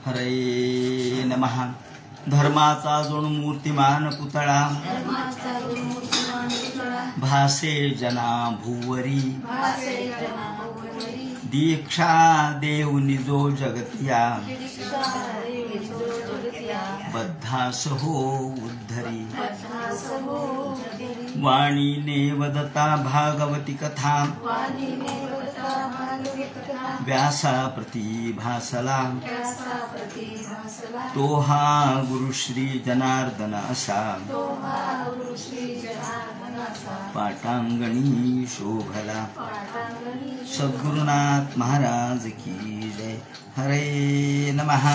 हरे नमः। धर्माचा जणू मूर्तिमान पुतळा भासे जना भुवरी दीक्षा देऊनी जो जगतिया बद्धास हो उद्धरी वाणीने वदता भागवती कथा व्यासा प्रति भासला तो हा गुरु श्री जनार्दन असा पाटांगणी शोभला। सद्गुरुनाथ महाराज की जय। हरे नमः।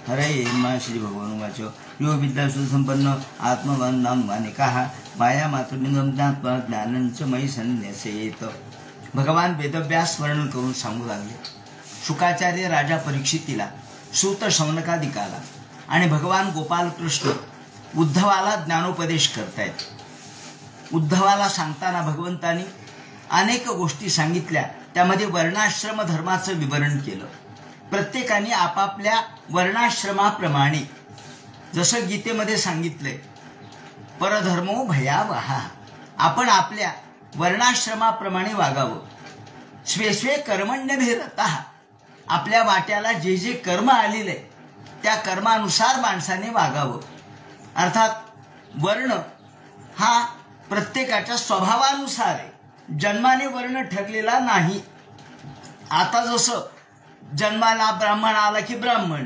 हरे नमः। श्री भगवान वाच यो विद्या सुसंपन्न आत्मवान नाम वानिकाः माया मातृलिंगम ज्ञात्वा ज्ञानंच मयि संन्यसेत। भगवान वेदव्यास वर्णन करून सांगू लागले। शुकाचार्य राजा परीक्षितीला, सूत शौनकादिकाला आणि भगवान गोपाल कृष्ण उद्धवाला ज्ञानोपदेश करतायत। उद्धवाला सांगताना भगवंतांनी अनेक गोष्टी सांगितल्या, त्यामध्ये वर्णाश्रम धर्माचं विवरण केलं। प्रत्येकाने आपापल्या वर्णाश्रमाप्रमाणे, जसं गीतेमध्ये सांगितलंय परधर्मो भयावहा, आपण आपल्या वर्णाश्रमाप्रमाणे वागावं। स्वे स्वे कर्मण्यभिरतः, आपल्या वाट्याला जे जे कर्म आलेले त्या कर्मानुसार माणसाने वागावं। अर्थात वर्ण हा प्रत्येकाच्या स्वभावानुसार आहे, जन्माने वर्ण ठरलेला नाही। आता जसं जन्माला ब्राह्मण आला की ब्राह्मण,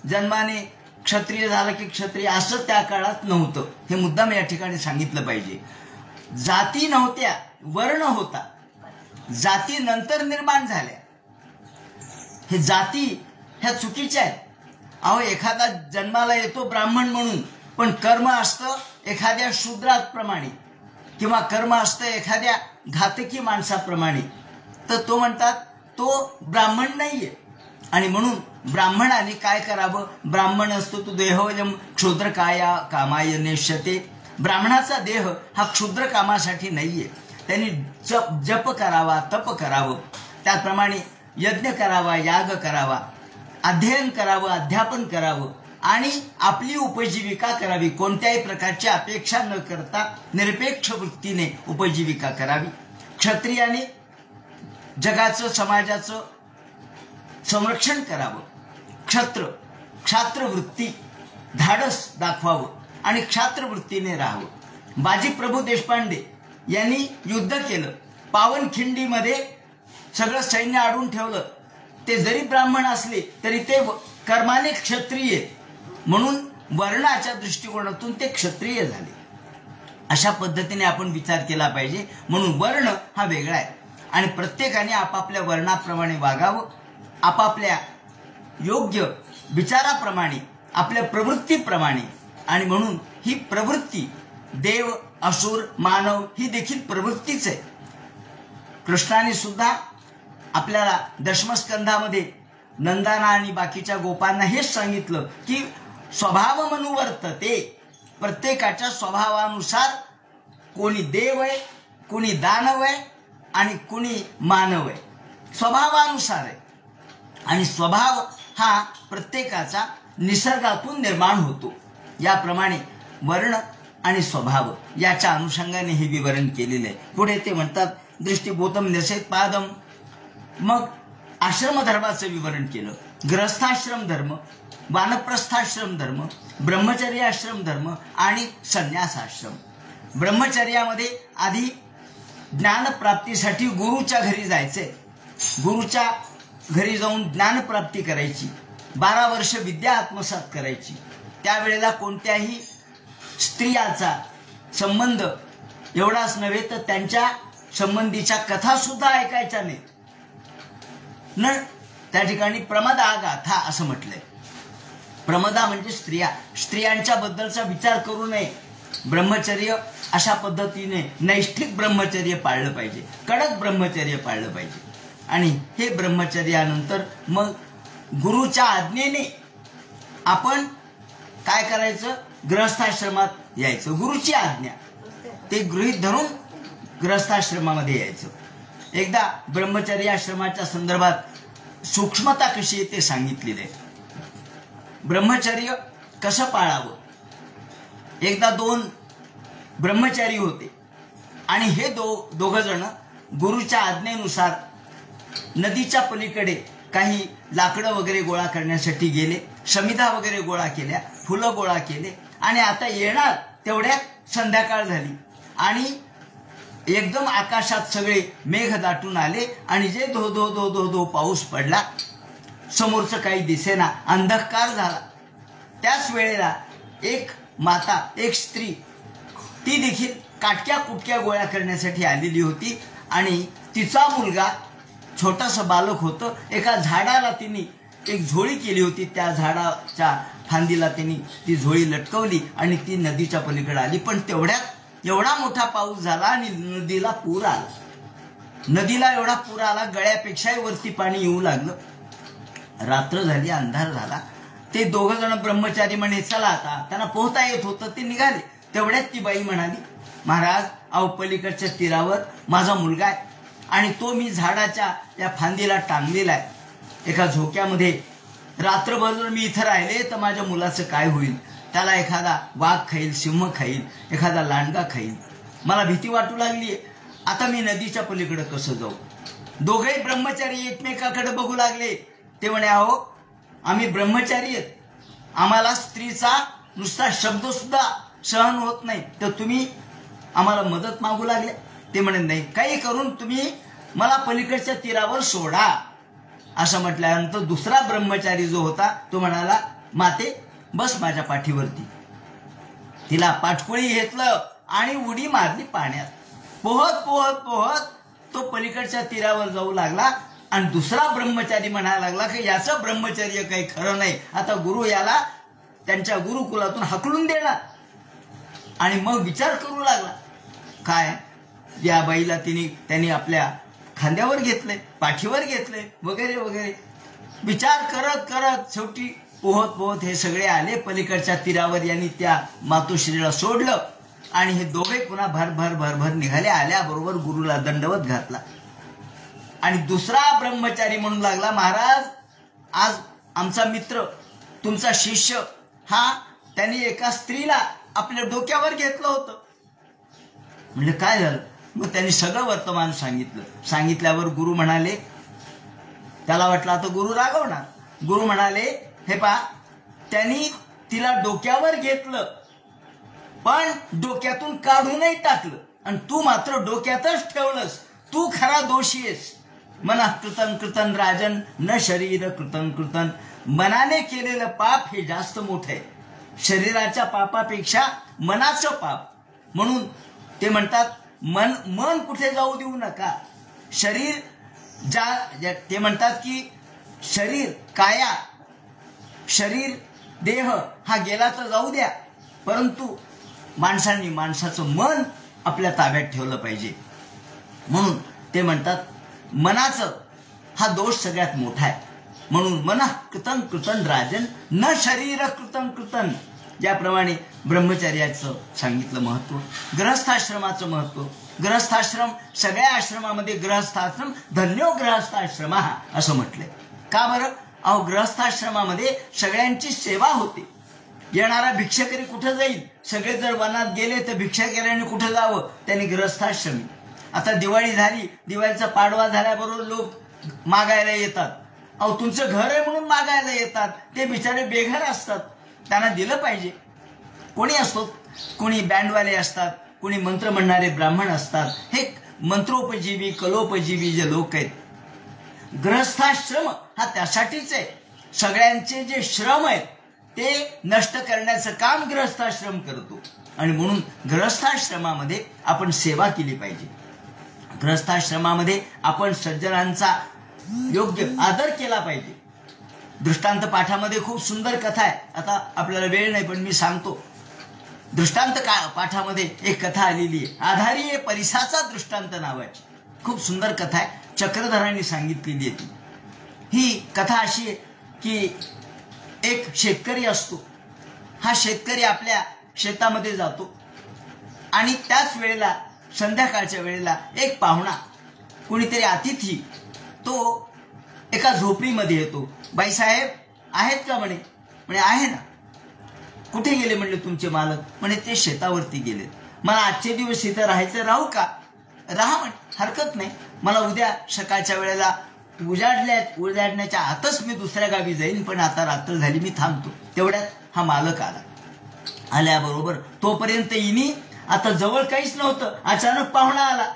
जन्माने क्षत्रिय झाला की क्षत्रिय, असं त्या काळात नव्हतं। हे मुद्दाम या ठिकाणी सांगितलं पाहिजे। जाती नव्हत्या, वर्ण होता। जाती नंतर निर्माण झाल्या। हे जाती ह्या चुकीच्या आहेत। अहो, एखादा जन्माला येतो ब्राह्मण म्हणून, पण कर्म असतं एखाद्या शूद्राप्रमाणे किंवा कर्म असतं एखाद्या घातकी माणसाप्रमाणे, तर तो म्हणतात तो ब्राह्मण नाहीये। आणि म्हणून ब्राह्मणाने काय करावं? ब्राह्मण असतो तो देहोयम क्षुद्रकाया कामाय नेष्यते। ब्राह्मणाचा देह हा क्षुद्र कामासाठी नाहीये। त्यांनी जप करावा, तप करावं, त्याप्रमाणे यज्ञ करावा, याग करावा, अध्ययन करावं, अध्यापन करावं आणि आपली उपजीविका करावी। कोणत्याही प्रकारची अपेक्षा न करता निरपेक्ष वृत्तीने उपजीविका करावी। क्षत्रियाने जगाचं, समाजाचं संरक्षण करावं। क्षात्र वृत्ती, धाडस दाखवावं आणि क्षात्र वृत्तीने राहावं। बाजी प्रभू देशपांडे यांनी युद्ध केलं, पावनखिंडीमध्ये सगळं सैन्य अडवून ठेवलं। ते जरी ब्राह्मण असले तरी ते कर्माने क्षत्रिय, म्हणून वर्णाच्या दृष्टिकोनातून ते क्षत्रिय झाले। अशा पद्धतीने आपण विचार केला पाहिजे। म्हणून वर्ण हा वेगळा आहे आणि प्रत्येकाने आपापल्या वर्णाप्रमाणे वागावं, आपापल्या योग्य विचाराप्रमाणे, आपल्या प्रवृत्तीप्रमाणे। आणि म्हणून ही प्रवृत्ती, देव असुर मानव ही देखील प्रवृत्तीच आहे। कृष्णाने सुद्धा आपल्याला दशमस्कंधामध्ये नंदाना आणि बाकीच्या गोपांना हेच सांगितलं की स्वभाव मनुवर्तते, प्रत्येकाच्या स्वभावानुसार कोणी देव आहे, कोणी दानव आहे आणि कोणी मानव आहे, स्वभावानुसार आहे। आणि स्वभाव हा प्रत्येकाचा निसर्गातून निर्माण होतो। याप्रमाणे वर्ण आणि स्वभाव याच्या अनुषंगाने हे विवरण केलेले आहे। पुढे ते म्हणतात दृष्टिबोधम नसेत पादम। मग आश्रमधर्माचं विवरण केलं। गृहस्थाश्रम धर्म, वानप्रस्थाश्रम धर्म, ब्रह्मचर्याश्रम धर्म आणि संन्यासाश्रम। ब्रह्मचर्यामध्ये आधी ज्ञानप्राप्तीसाठी गुरुच्या घरी जायचे, गुरुच्या घरी जाऊन ज्ञानप्राप्ती करायची, 12 वर्ष विद्या आत्मसात करायची। त्यावेळेला कोणत्याही स्त्रियाचा संबंध एवढाच नव्हे तर त्यांच्या संबंधीच्या कथा सुद्धा ऐकायच्या नाहीत। न त्या ठिकाणी प्रमदा गाथा असं म्हटलंय। प्रमदा म्हणजे स्त्रिया, स्त्रियांच्या बद्दलचा विचार करू नये। ब्रह्मचर्य अशा पद्धतीने नैष्ठिक ब्रह्मचर्य पाळलं पाहिजे, कडक ब्रह्मचर्य पाळलं पाहिजे। आणि हे ब्रह्मचर्यानंतर मग गुरुच्या आज्ञेने आपण काय करायचं? गृहस्थाश्रमात यायचं। गुरुची आज्ञा ते गृहीत धरून गृहस्थाश्रमामध्ये यायचं। एकदा ब्रह्मचर्य आश्रमाच्या संदर्भात सूक्ष्मता कशी आहे ते सांगितलेले आहे. ब्रह्मचर्य कसं पाळावं. एकदा 2 ब्रह्मचारी होते आणि हे दोघ जण गुरुच्या आज्ञेनुसार नदीच्या पलीकडे काही लाकडं वगैरे गोळा करण्यासाठी गेले. समिधा वगैरे गोळा केल्या, फुलं गोळा केले आणि आता येणार तेवढ्यात संध्याकाळ झाली आणि एकदम आकाशात सगळे मेघ दाटून आले आणि जे धो धो धो धो धो पाऊस पडला. समोरचं काही दिसेना, अंधकार झाला. त्याच वेळेला एक माता, एक स्त्री, ती देखील काटक्या कुटक्या गोळ्या करण्यासाठी आलेली होती आणि तिचा मुलगा छोटासा बालक होतं. एका झाडाला तिने एक झोळी केली होती. त्या झाडाच्या फांदीला तिने ती झोळी लटकवली आणि ती नदीच्या पलीकडे आली. पण तेवढ्यात एवढा मोठा पाऊस झाला आणि नदीला पूर आला. नदीला एवढा पूर आला, गळ्यापेक्षाही वरती पाणी येऊ लागलं. रात्र झाली, अंधार झाला. ते दोघं जण ब्रह्मचारी म्हणे चला आता, त्यांना पोहता येत होतं, ते निघाले. तेवढ्यात ती बाई म्हणाली, महाराज अहो पलीकडच्या तीरावर माझा मुलगा आहे आणि तो मी झाडाच्या या फांदीला टांगलेला आहे एका झोक्यामध्ये. रात्रभर जर मी इथं राहिले तर माझ्या मुलाचं काय होईल. त्याला एखादा वाघ खाईल, सिंह खाईल, एखादा लांडगा खाईल. मला भीती वाटू लागली. आता मी नदीच्या पलीकडे कसं जाऊ. दोघेही ब्रह्मचारी एकमेकाकडे बघू लागले. ते म्हणे अहो आम्ही ब्रह्मचारी आहेत, आम्हाला स्त्रीचा नुसता शब्द सुद्धा सहन होत नाही, तर तुम्ही आम्हाला मदत मागू लागले. ते म्हणे नाही, काही करून तुम्ही मला पलीकडच्या तीरावर सोडा. असं म्हटल्यानंतर दुसरा ब्रह्मचारी जो होता तो म्हणाला, माते बस माझ्या पाठीवरती. तिला पाठकोळी घेतलं आणि उडी मारली पाण्यात. पोहत पोहत पोहत तो पलीकडच्या तीरावर जाऊ लागला आणि दुसरा ब्रह्मचारी म्हणायला लागला की याचं ब्रह्मचर्य काही खरं नाही, आता गुरु याला त्यांच्या गुरुकुलातून हाकलून देणार. आणि मग विचार करू लागला, काय या बाईला त्यांनी आपल्या खांद्यावर घेतले, पाठीवर घेतले वगैरे वगैरे. विचार करत करत शेवटी पोहत पोहत हे सगळे आले पलीकडच्या तीरावर. यांनी त्या मातोश्रीला सोडलं आणि हे दोघे पुन्हा भरभर भरभर निघाले. आल्याबरोबर गुरुला दंडवत घातला आणि दुसरा ब्रह्मचारी म्हणू लागला, महाराज आज आमचा मित्र तुमचा शिष्य त्यांनी एका स्त्रीला आपल्या डोक्यावर घेतलं होतं. म्हणजे काय झालं. मग त्यांनी सगळं वर्तमान सांगितलं. सांगितल्यावर गुरु म्हणाले, त्याला वाटलं आता गुरु रागवणार. गुरु म्हणाले, हे पहा त्यांनी तिला डोक्यावर घेतलं पण डोक्यातून काढूनही टाकलं आणि तू मात्र डोक्यातच ठेवलंस. तू खरा दोषी आहेस. मना कृतन कृतन राजन न शरीर कृतन कृतन. मनाने केलेलं पाप हे जास्त मोठं आहे शरीराच्या पापापेक्षा मनाचं पाप. म्हणून ते म्हणतात मन कुठे जाऊ देऊ नका. शरीर ते म्हणतात की शरीर काया, शरीर देह हा गेला तर जाऊ द्या, परंतु माणसांनी माणसाचं मन आपल्या ताब्यात ठेवलं पाहिजे. म्हणून ते म्हणतात मनाचं हा दोष सगळ्यात मोठा आहे. म्हणून मन कृतन कृतन राजन न शरीर कृतन कृतन. ज्याप्रमाणे ब्रह्मचर्याचं सांगितलं महत्व, गृहस्थाश्रमाचं महत्व. गृहस्थाश्रम सगळ्या आश्रमामध्ये गृहस्थाश्रम धन्यो गृहस्थाश्रम असं म्हटलंय. का बरं. अहो गृहस्थाश्रमामध्ये सगळ्यांची सेवा होते. येणारा भिक्षकरी कुठं जाईल. सगळे जर वनात गेले तर भिक्षकऱ्याने कुठं जावं, त्यांनी गृहस्थाश्रमी. आता दिवाळी झाली, दिवाळीचा पाडवा झाल्याबरोबर लोक मागायला येतात. अहो तुमचं घर आहे म्हणून मागायला येतात. ते बिचारे बेघर असतात, त्यांना दिलं पाहिजे. कोणी असतो, कोणी बँडवाले असतात, कोणी मंत्र म्हणणारे ब्राह्मण असतात. हे मंत्रोपजीवी कलोपजीवी जे लोक आहेत. गृहस्थाश्रम हा त्यासाठीच आहे. सगळ्यांचे जे श्रम आहेत ते नष्ट करण्याचं काम गृहस्थाश्रम करतो आणि म्हणून गृहस्थाश्रमामध्ये आपण सेवा केली पाहिजे. गृहस्थाश्रमामध्ये आपण सज्जनांचा योग्य आदर केला पाहिजे. दृष्टांत पाठामध्ये खूप सुंदर कथा आहे. आता आपल्याला वेळ नाही पण मी सांगतो. दृष्टांत पाठामध्ये एक कथा आलेली आहे, आधारी आहे परिसाचा दृष्टांत नावाची. खूप सुंदर कथा आहे, चक्रधरांनी सांगितलेली आहे. ही कथा अशी आहे की एक शेतकरी असतो. हा शेतकरी आपल्या शेतामध्ये जातो आणि त्याच वेळेला संध्याकाळच्या वेळेला एक पाहुणा कोणीतरी अतिथी तो एका झोपडीमध्ये येतो. बाईसाहेब आहेत का म्हणे. म्हणे आहे ना. कुठे गेले म्हणले तुमचे मालक. म्हणे ते शेतावरती गेले. मला आजचे दिवस इथं राहायचं, राहू का. राहा म्हणे, हरकत नाही. मला उद्या सकाळच्या वेळेला उजाडण्याच्या आतच मी दुसऱ्या गावी जाईन, पण आता रात्र झाली, मी थांबतो. तेवढ्यात हा मालक आला. आल्याबरोबर तोपर्यंत इनी आता जवळ काहीच नव्हतं. अचानक पाहुणा आला.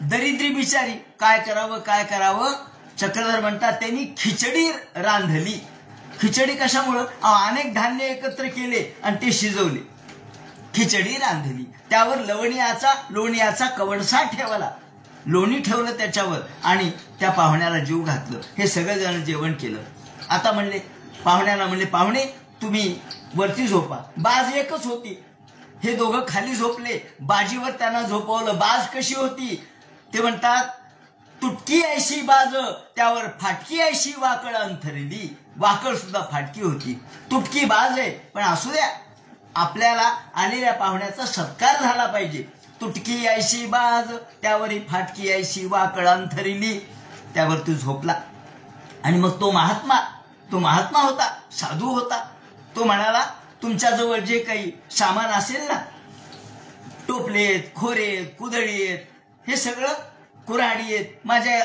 दरिद्री बिचारी, काय करावं. चक्रधर म्हणतात त्यांनी खिचडी रांधली. खिचडी कशामुळं, अनेक धान्य एकत्र केले आणि ते शिजवले, खिचडी रांधली. त्यावर लोणीयाचा कवडसा ठेवला, लोणी ठेवलं त्याच्यावर आणि त्या पाहुण्याला जीव घातलं. हे सगळेजण जेवण केलं. आता पाहुण्याला म्हणले, पाहुणे तुम्ही वरती झोपा. बाज एकच होती. हे दोघं खाली झोपले. बाजीवर त्यांना झोपवलं. बाज कशी होती ते म्हणतात, तुटकी ऐशी बाज त्यावर फाटकी ऐशी वाकळ अंथरली. वाकळ सुद्धा फाटकी होती. तुटकी बाज आहे, पण असू द्या, आपल्याला आलेल्या पाहुण्याचा सत्कार झाला पाहिजे. तुटकी ऐशी बाज त्यावर फाटकी ऐशी वाकळ अंथरली. त्यावर तो झोपला. आणि मग तो महात्मा होता, साधू होता. तो म्हणाला, तुमच्याजवळ जे काही सामान असेल ना, टोपलेत, खोरेत, कुदळीत, हे सगळं कुऱ्हाडी आहेत, माझ्या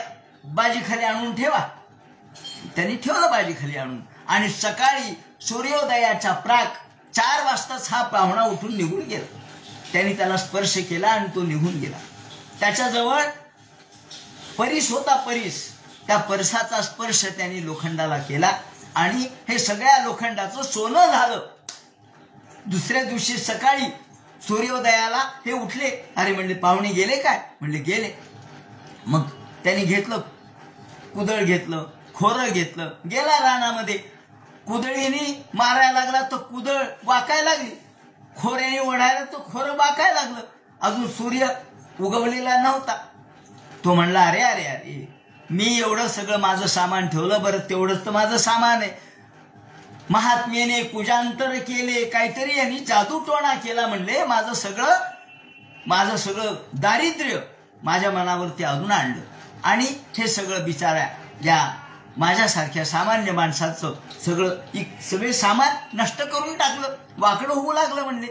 बाजीखाली आणून ठेवा. त्यांनी ठेवलं बाजीखाली आणून. आणि सकाळी सूर्योदयाच्या प्राक 4 वाजताच हा पाहुणा उठून निघून गेला. त्यांनी त्याला स्पर्श केला आणि तो निघून गेला. त्याच्याजवळ परीस होता. त्या परसाचा स्पर्श त्यांनी लोखंडाला केला आणि हे सगळ्या लोखंडाचं सोनं झालं. दुसऱ्या दिवशी सकाळी सूर्योदयाला हे उठले. अरे म्हणले, पाहुणे गेले काय. म्हणले गेले. मग त्यांनी घेतलं, कुदळ घेतलं, खोरं घेतलं, गेला रानामध्ये. कुदळीने मारायला लागला तर कुदळ वाकायला लागली. खोऱ्याने ओढायला तर खोरं वाकायला लागलं. अजून सूर्य उगवलेला नव्हता. तो म्हणला, अरे अरे अरे, मी एवढं सगळं माझं सामान ठेवलं, बरं तेवढंच तर माझं सामान आहे. महात्म्याने कुजांतर केले, काहीतरी यांनी जादूटोणा केला. म्हणले, माझं सगळं दारिद्र्य माझ्या मनावरती अजून आणलं आणि हे सगळं बिचाऱ्या या माझ्यासारख्या सामान्य माणसाचं सगळे सामान नष्ट करून टाकलं, वाकडं होऊ लागलं. म्हणले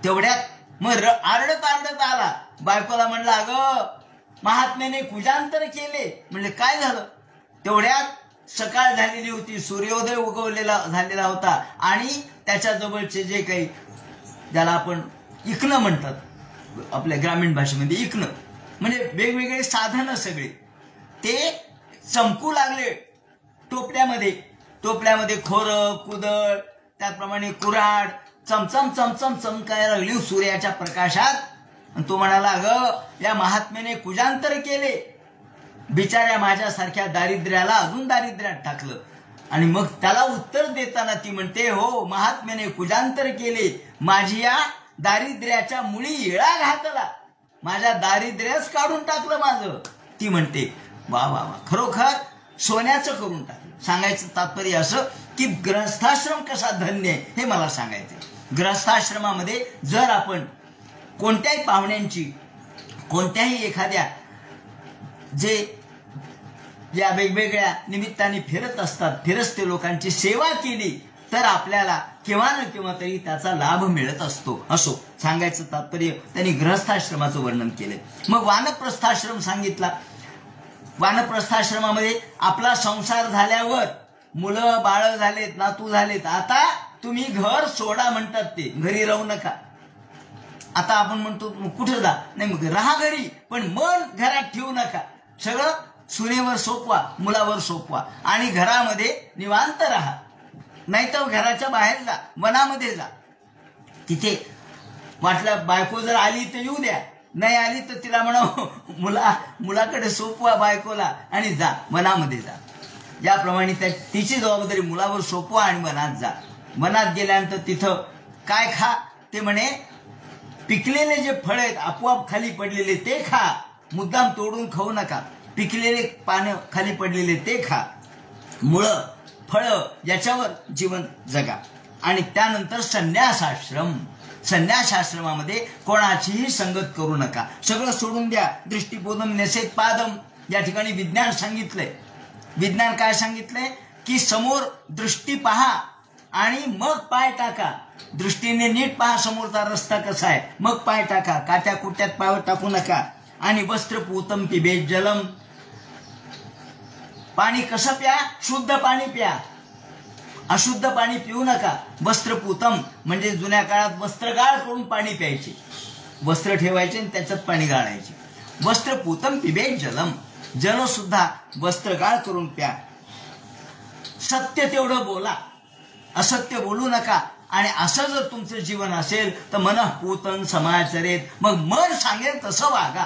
तेवढ्यात मग आरडत आला. बायकोला म्हणला, अगं महात्म्याने कुजांतर केले. म्हणले काय झालं. तेवढ्यात सकाळ झालेली होती, सूर्योदय झालेला होता आणि त्याच्या जवळचे जे काही, ज्याला आपण इकणं म्हणतात आपल्या ग्रामीण भाषेमध्ये, इकणं म्हणजे वेगवेगळे साधनं सगळे, ते चमकू लागले. टोपल्यामध्ये खोरं, कुदळ, त्याचप्रमाणे कुऱ्हाड चमचम चमकायला लागली सूर्याच्या प्रकाशात. आणि तो म्हणाला, अगं या महात्म्याने कुजांतर केले, बिचाऱ्या माझ्यासारख्या दारिद्र्याला अजून दारिद्र्यात टाकलं. आणि मग त्याला उत्तर देताना ती म्हणते, हो महात्म्याने कुजांतर केले, माझी या दारिद्र्याच्या मुळी इळा घातला, माझ्या दारिद्र्यच काढून टाकलं माझं. ती म्हणते, वा वा वा, खरोखर सोन्याचं करून टाकलं. सांगायचं तात्पर्य असं की ग्रहस्थाश्रम कसा धन्य आहे हे मला सांगायचं. ग्रहस्थाश्रमामध्ये जर आपण कोणत्याही पाहुण्यांची, कोणत्याही एखाद्या या वेगवेगळ्या निमित्ताने फिरत असतात, फिरस्ते लोकांची सेवा केली तर आपल्याला केव्हा ना केव्हा तरी त्याचा लाभ मिळत असो. सांगायचं तात्पर्य त्यांनी ग्रहस्थाश्रमाचं वर्णन केलंय. मग वानप्रस्थाश्रम सांगितला. वानप्रस्थाश्रमामध्ये आपला संसार झाल्यावर मुलं बाळ झालेत, नातू झालेत, आता तुम्ही घर सोडा म्हणतात. ते घरी राहू नका. आता आपण म्हणतो कुठं जा, नाही मग राहा घरी, पण मन घरात ठेवू नका. सगळं सुनेवर सोपवा, मुलावर सोपवा आणि घरामध्ये निवांत राहा. नाहीतर घराच्या बाहेर जा, वनामध्ये जा. तिथे वाटलं बायको जर आली तर येऊ द्या, नाही आली तर तिला म्हणा मुलाकडे सोपवा बायकोला आणि जा, वनामध्ये जा. याप्रमाणे तिची जबाबदारी मुलावर सोपवा आणि वनात जा. वनात गेल्यानंतर तिथं काय खा, ते म्हणे पिकलेले जे फळ आहेत आपोआप खाली पडलेले ते खा, मुद्दाम तोडून खाऊ नका. पिकलेले पानं खाली पडलेले ते खा, मुळं फळं याच्यावर जीवन जगा. आणि त्यानंतर संन्यासाश्रम. संन्यासाश्रमामध्ये कोणाचीही संगत करू नका, सगळं सोडून द्या. दृष्टीबोधम नेसेत पादम, या ठिकाणी विज्ञान सांगितलंय. विज्ञान काय सांगितलंय की समोर दृष्टी पहा आणि मग पाय टाका. दृष्टीने नीट पहा समोरचा रस्ता कसा आहे, मग पाय टाका. काट्या कुट्यात पाय टाकू नका. आणि वस्त्र पूतम पिबेत जलम, पाणी कसं प्या, शुद्ध पाणी प्या, अशुद्ध पाणी पिऊ नका. वस्त्रपूतम म्हणजे जुन्या काळात वस्त्रगाळ करून पाणी प्यायचे, वस्त्र ठेवायचे आणि त्याच्यात पाणी गाळायचे. वस्त्रपूतम पिबेत जलम, जल सुद्धा वस्त्रगाळ करून प्या. सत्य तेवढं बोला, असत्य बोलू नका. आणि असं जर तुमचं जीवन असेल तर मनःपूतन समाचरेत, मग मन सांगेल तसं वागा.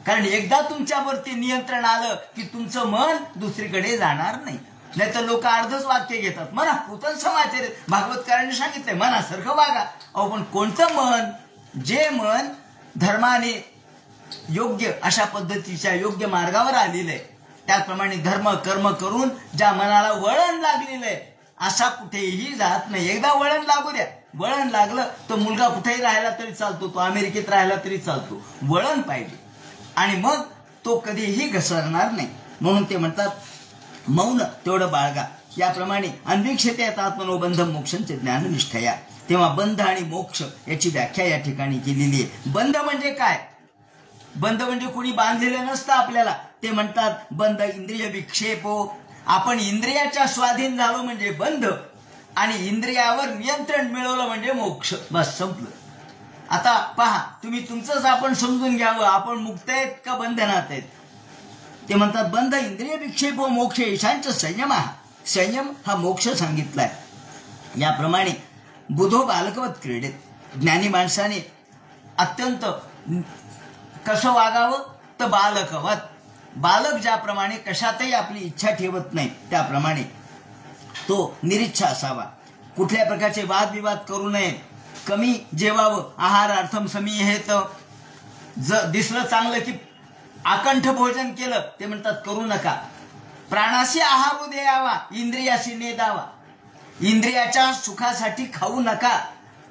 कारण एकदा तुमच्यावरती नियंत्रण आलं की तुमचं मन दुसरीकडे जाणार नाही. नाहीतर लोक अर्धच वाक्य घेतात, मनःपूतन समाचरेत, भागवतकारांनी सांगितलंय मनासारखं वागा. अहो पण कोणतं मन? जे मन धर्माने योग्य अशा पद्धतीच्या योग्य मार्गावर आलेलं आहे, त्याचप्रमाणे धर्म कर्म करून ज्या मनाला वळण लागलेलं आहे असा कुठेही जात नाही. एकदा वळण लागू द्या, वळण लागलं तर मुलगा कुठेही राहिला तरी चालतो, तो अमेरिकेत राहिला तरी चालतो. वळण पाहिजे आणि मग तो कधीही घसरणार नाही. म्हणून ते म्हणतात मौन तेवढं बाळगा. याप्रमाणे अन्वीक्षतेत आत्मनोबंधम मोक्षांचे ज्ञान निष्ठया. तेव्हा बंध आणि मोक्ष याची व्याख्या या ठिकाणी केलेली आहे. बंध म्हणजे काय? बंध म्हणजे कोणी बांधलेलं नसतं आपल्याला. ते म्हणतात बंध इंद्रिय विक्षेपो, आपण इंद्रियाच्या स्वाधीन झालो म्हणजे बंध, आणि इंद्रियावर नियंत्रण मिळवलं म्हणजे मोक्ष. बस संपलं. आता पहा, तुम्ही तुमचंच आपण समजून घ्यावं, आपण मुक्त आहेत का बंधनात आहेत. ते म्हणतात बंध इंद्रिय विक्षेपो मोक्ष ईशांच संयम. संयम हा मोक्ष सांगितलाय. याप्रमाणे बुधो बालकवत क्रीडेत, ज्ञानी माणसाने अत्यंत कसं वागावं तर बालकवत, बालक ज्याप्रमाणे कशातही आपली इच्छा ठेवत नाही त्याप्रमाणे तो निरीच्छा असावा. कुठल्या प्रकारचे वादविवाद करू नये, कमी जेवावं. आहारार्थम समीहेत, दिसलं चांगलं की आकंठ भोजन केलं, ते म्हणतात करू नका. प्राणाशी आहार द्यावा, इंद्रियाशी नेदावा. इंद्रियाच्या सुखासाठी खाऊ नका,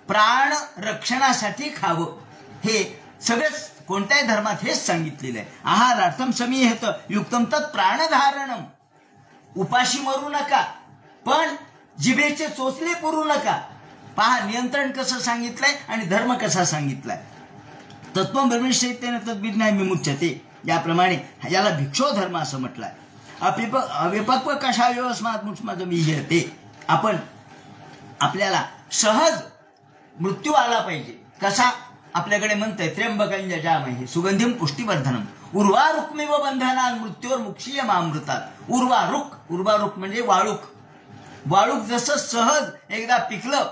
प्राण रक्षणासाठी खावं. हे सगळेच कोणत्याही धर्मात हेच सांगितलेलं आहे. आहारार्थम समीहेत युक्तम तत् प्राणधारणम. उपाशी मरू नका, पण जिभेचे चोचले पुरू नका. पहा नियंत्रण कसं सांगितलंय आणि धर्म कसा सांगितलाय. तत्व ब्रह्मचैत्येन तद्विज्ञान विमुच्यते, याप्रमाणे याला भिक्षो धर्म असं म्हटलंय. अविपक्व कशा व्यवस्थात मुष्माचं विजयते. आपण आपल्याला सहज मृत्यू आला पाहिजे. कसा? आपल्याकडे म्हणतंय त्र्यंबकं यजामहे सुगंधिम पुष्टिवर्धनम उर्वारुक्मिव बंधनान मृत्यूवर मुक्षीयमामृतात. उर्वारुक, उर्वारुक म्हणजे वाळूक. वाळूक जसं सहज एकदा पिकलं,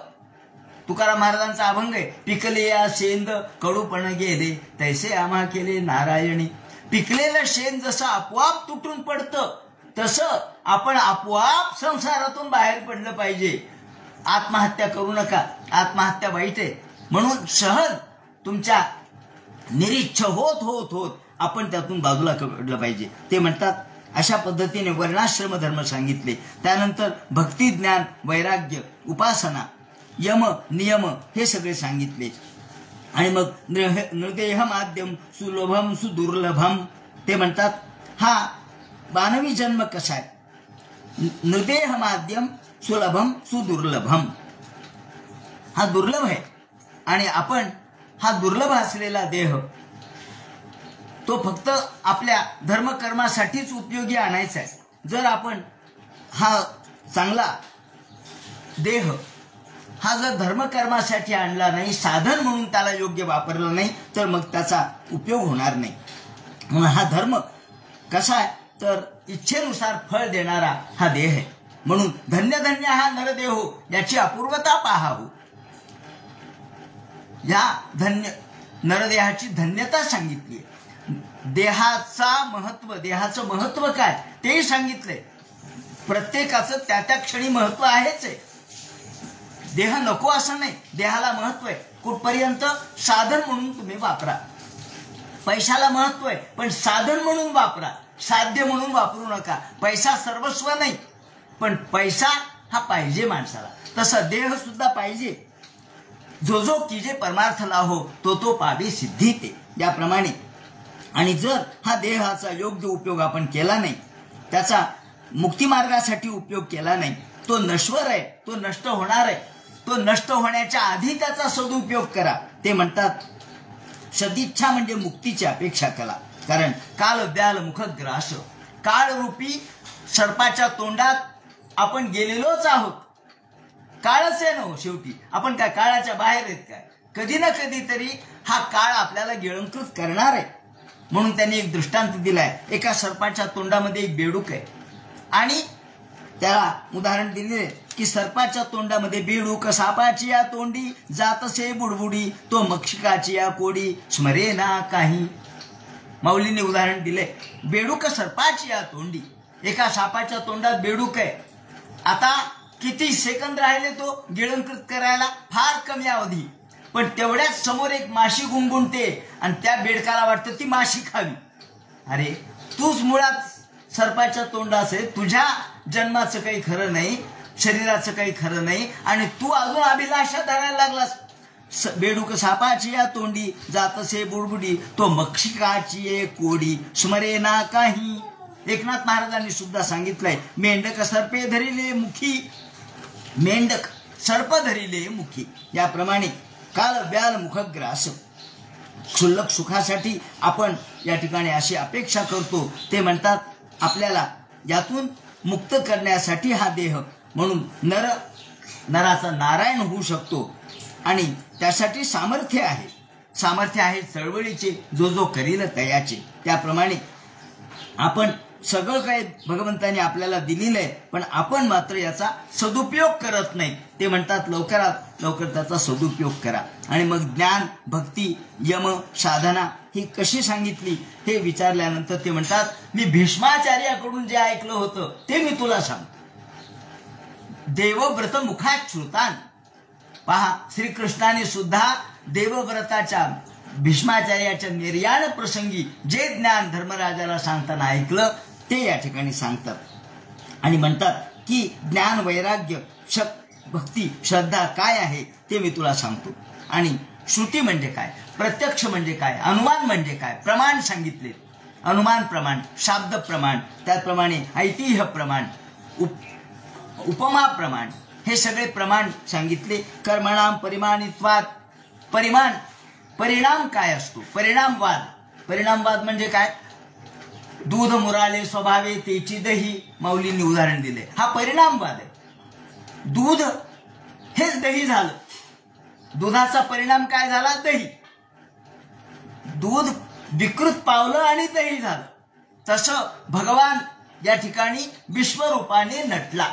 तुकाराम महाराजांचा अभंग आहे, पिकले या शेंद कडूपण गेले तैसे आम्हा केले नारायणी. पिकलेलं शेंद जसं आपोआप तुटून पडतं तसं आपण आपोआप संसारातून बाहेर पडलं पाहिजे. आत्महत्या करू नका, आत्महत्या वाईट आहे. म्हणून सहज तुमच्या निरीच्छ होत होत होत आपण त्यातून बाजूला पडलं पाहिजे. ते म्हणतात अशा पद्धतीने वर्णाश्रम धर्म सांगितले. त्यानंतर भक्ती, ज्ञान, वैराग्य, उपासना, यम नियम हे सगळे सांगितले. आणि मग नृदेह माध्यम सुलभम सुदुर्लभम. ते म्हणतात हा मानवी जन्म कसा आहे. नृदेह माध्यम सुलभम सुदुर्लभम, हा दुर्लभ आहे. आणि आपण हा दुर्लभ असलेला देह तो फक्त आपल्या धर्मकर्मासाठीच उपयोगी आणायचा आहे. जर आपण हा चांगला देह हा जर धर्मकर्मासाठी आणला नाही, साधन म्हणून त्याला योग्य वापरलं नाही, तर मग त्याचा उपयोग होणार नाही. म्हणून हा धर्म कसा आहे तर इच्छेनुसार फळ देणारा हा देह आहे. म्हणून धन्य धन्य हा नरदेहो, याची अपूर्वता पाहावं. या धन्य नरदेहाची धन्यता सांगितली. देहाचा महत्व, देहाचं महत्व काय तेही सांगितलंय. प्रत्येकाचं त्या त्या क्षणी महत्व आहेच आहे. देह नको असं नाही, देहाला महत्व आहे. कुठपर्यंत? साधन म्हणून तुम्ही वापरा. पैशाला महत्व आहे, पण साधन म्हणून वापरा, साध्य म्हणून वापरू नका. पैसा सर्वस्व नाही, पण पैसा हा पाहिजे माणसाला. तसं देह सुद्धा पाहिजे. जो जो कीजे परमार्थला हो तो तो पावे सिद्धी ते, याप्रमाणे. आणि जर हा देहाचा योग्य उपयोग आपण केला नाही, त्याचा मुक्तिमार्गासाठी उपयोग केला नाही, तो नश्वर आहे, तो नष्ट होणार आहे. तो नष्ट होण्याच्या आधी त्याचा सदुपयोग करा. ते म्हणतात सदिच्छा म्हणजे मुक्तीची अपेक्षा करा. कारण काल व्याल मुखग्रास, काळ रूपी सर्पाच्या तोंडात आपण गेलेलोच आहोत. काळच आहे ना हो शेवटी. आपण काय काळाच्या बाहेर आहेत काय? कधी ना कधीतरी हा काळ आपल्याला गिळंकृत करणार आहे. म्हणून त्यांनी एक दृष्टांत दिलाय. एका सर्पाच्या तोंडामध्ये एक बेडूक आहे आणि त्याला उदाहरण दिले की सर्पाच्या तोंडामध्ये बेडूक, सापाची या तोंडी जातसे बुडबुडी, तो मक्षिकाची या कोडी स्मरे ना काही. माऊलीने उदाहरण दिले. बेडूक सर्पाची या तोंडी, एका सापाच्या तोंडात बेडूक आहे. आता किती सेकंद राहिले तो गिळंकृत करायला? फार कमी अवधी. पण तेवढ्याच समोर एक माशी गुंगुणते आणि त्या बेडकाला वाटतं ती माशी खावी. अरे तूच मुळात सर्पाच्या तोंडाचे, तुझ्या जन्माचं काही खरं नाही, शरीराचं काही खरं नाही आणि तू अजून अभिलाषा धरायला लागलास. बेडूक सापाची या तोंडी जातसे बुडबुडी, तो मक्षिकाची ये कोडी स्मरे ना काही. एकनाथ महाराजांनी सुद्धा सांगितलंय मेंढक सर्पे धरिले मुखी, मेंढक सर्प धरिले मुखी. याप्रमाणे काल व्याल मुखग्रास, क्षुल्लक सुखासाठी आपण या ठिकाणी अशी अपेक्षा करतो. ते म्हणतात आपल्याला यातून मुक्त करण्यासाठी हा देह, म्हणून नराचा नारायण होऊ शकतो आणि त्यासाठी सामर्थ्य आहे. सामर्थ्य आहे चळवळीचे, जो जो करील तयाचे. त्याप्रमाणे आपण सगळं काही भगवंताने आपल्याला दिलेलं आहे, पण आपण मात्र याचा सदुपयोग करत नाही. ते म्हणतात लवकरात लवकर त्याचा सदुपयोग करा. आणि मग ज्ञान, भक्ती, यम, साधना ही कशी सांगितली हे विचारल्यानंतर ते म्हणतात मी भीष्माचार्याकडून जे ऐकलं होतं ते मी तुला सांगतो. देवव्रत मुखात श्रुतान. पहा, श्रीकृष्णाने सुद्धा देवव्रताच्या भीष्माचार्याच्या निर्याण प्रसंगी जे ज्ञान धर्मराजाला सांगताना ऐकलं ते या ठिकाणी सांगतात आणि म्हणतात की ज्ञान, वैराग्य, भक्ती, श्रद्धा काय आहे ते मी तुला सांगतो. आणि श्रुती म्हणजे काय, प्रत्यक्ष म्हणजे काय, अनुमान म्हणजे काय, प्रमाण सांगितले. अनुमान प्रमाण, शाब्द प्रमाण, त्याचप्रमाणे ऐतिह्य प्रमाण, उपमा प्रमाण, हे सगळे प्रमाण सांगितले. कर्मणाम परिमाणित्वात. परिणाम काय असतो? परिणामवाद म्हणजे काय? दूध मुराले स्वभावे तेची दही, माऊलींनी उदाहरण दिले. हा परिणामवाद आहे. दूध हेच दही झालं. दुधाचा परिणाम काय झाला? दही. दूध विकृत पावलं आणि दही झालं. तसं भगवान या ठिकाणी विश्वरूपाने नटला.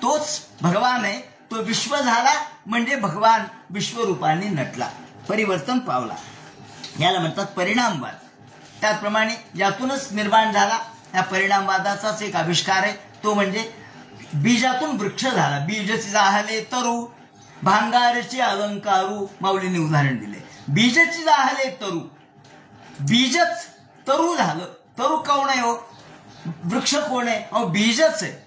तोच भगवान आहे. तो विश्व झाला म्हणजे भगवान विश्वरूपाने नटला, परिवर्तन पावला. याला म्हणतात परिणामवाद. त्याचप्रमाणे यातूनच निर्माण झाला. या परिणामवादाचाच एक आविष्कार आहे, तो म्हणजे बीजातून वृक्ष झाला. बीजची जाहले तरू, भांगारची अलंकारू, माऊलीने उदाहरण दिले. बीजची जाहले तरू, बीजच तरू झालं. तरू कोण आहे हो? वृक्ष कोण आहे? अहो बीजच आहे.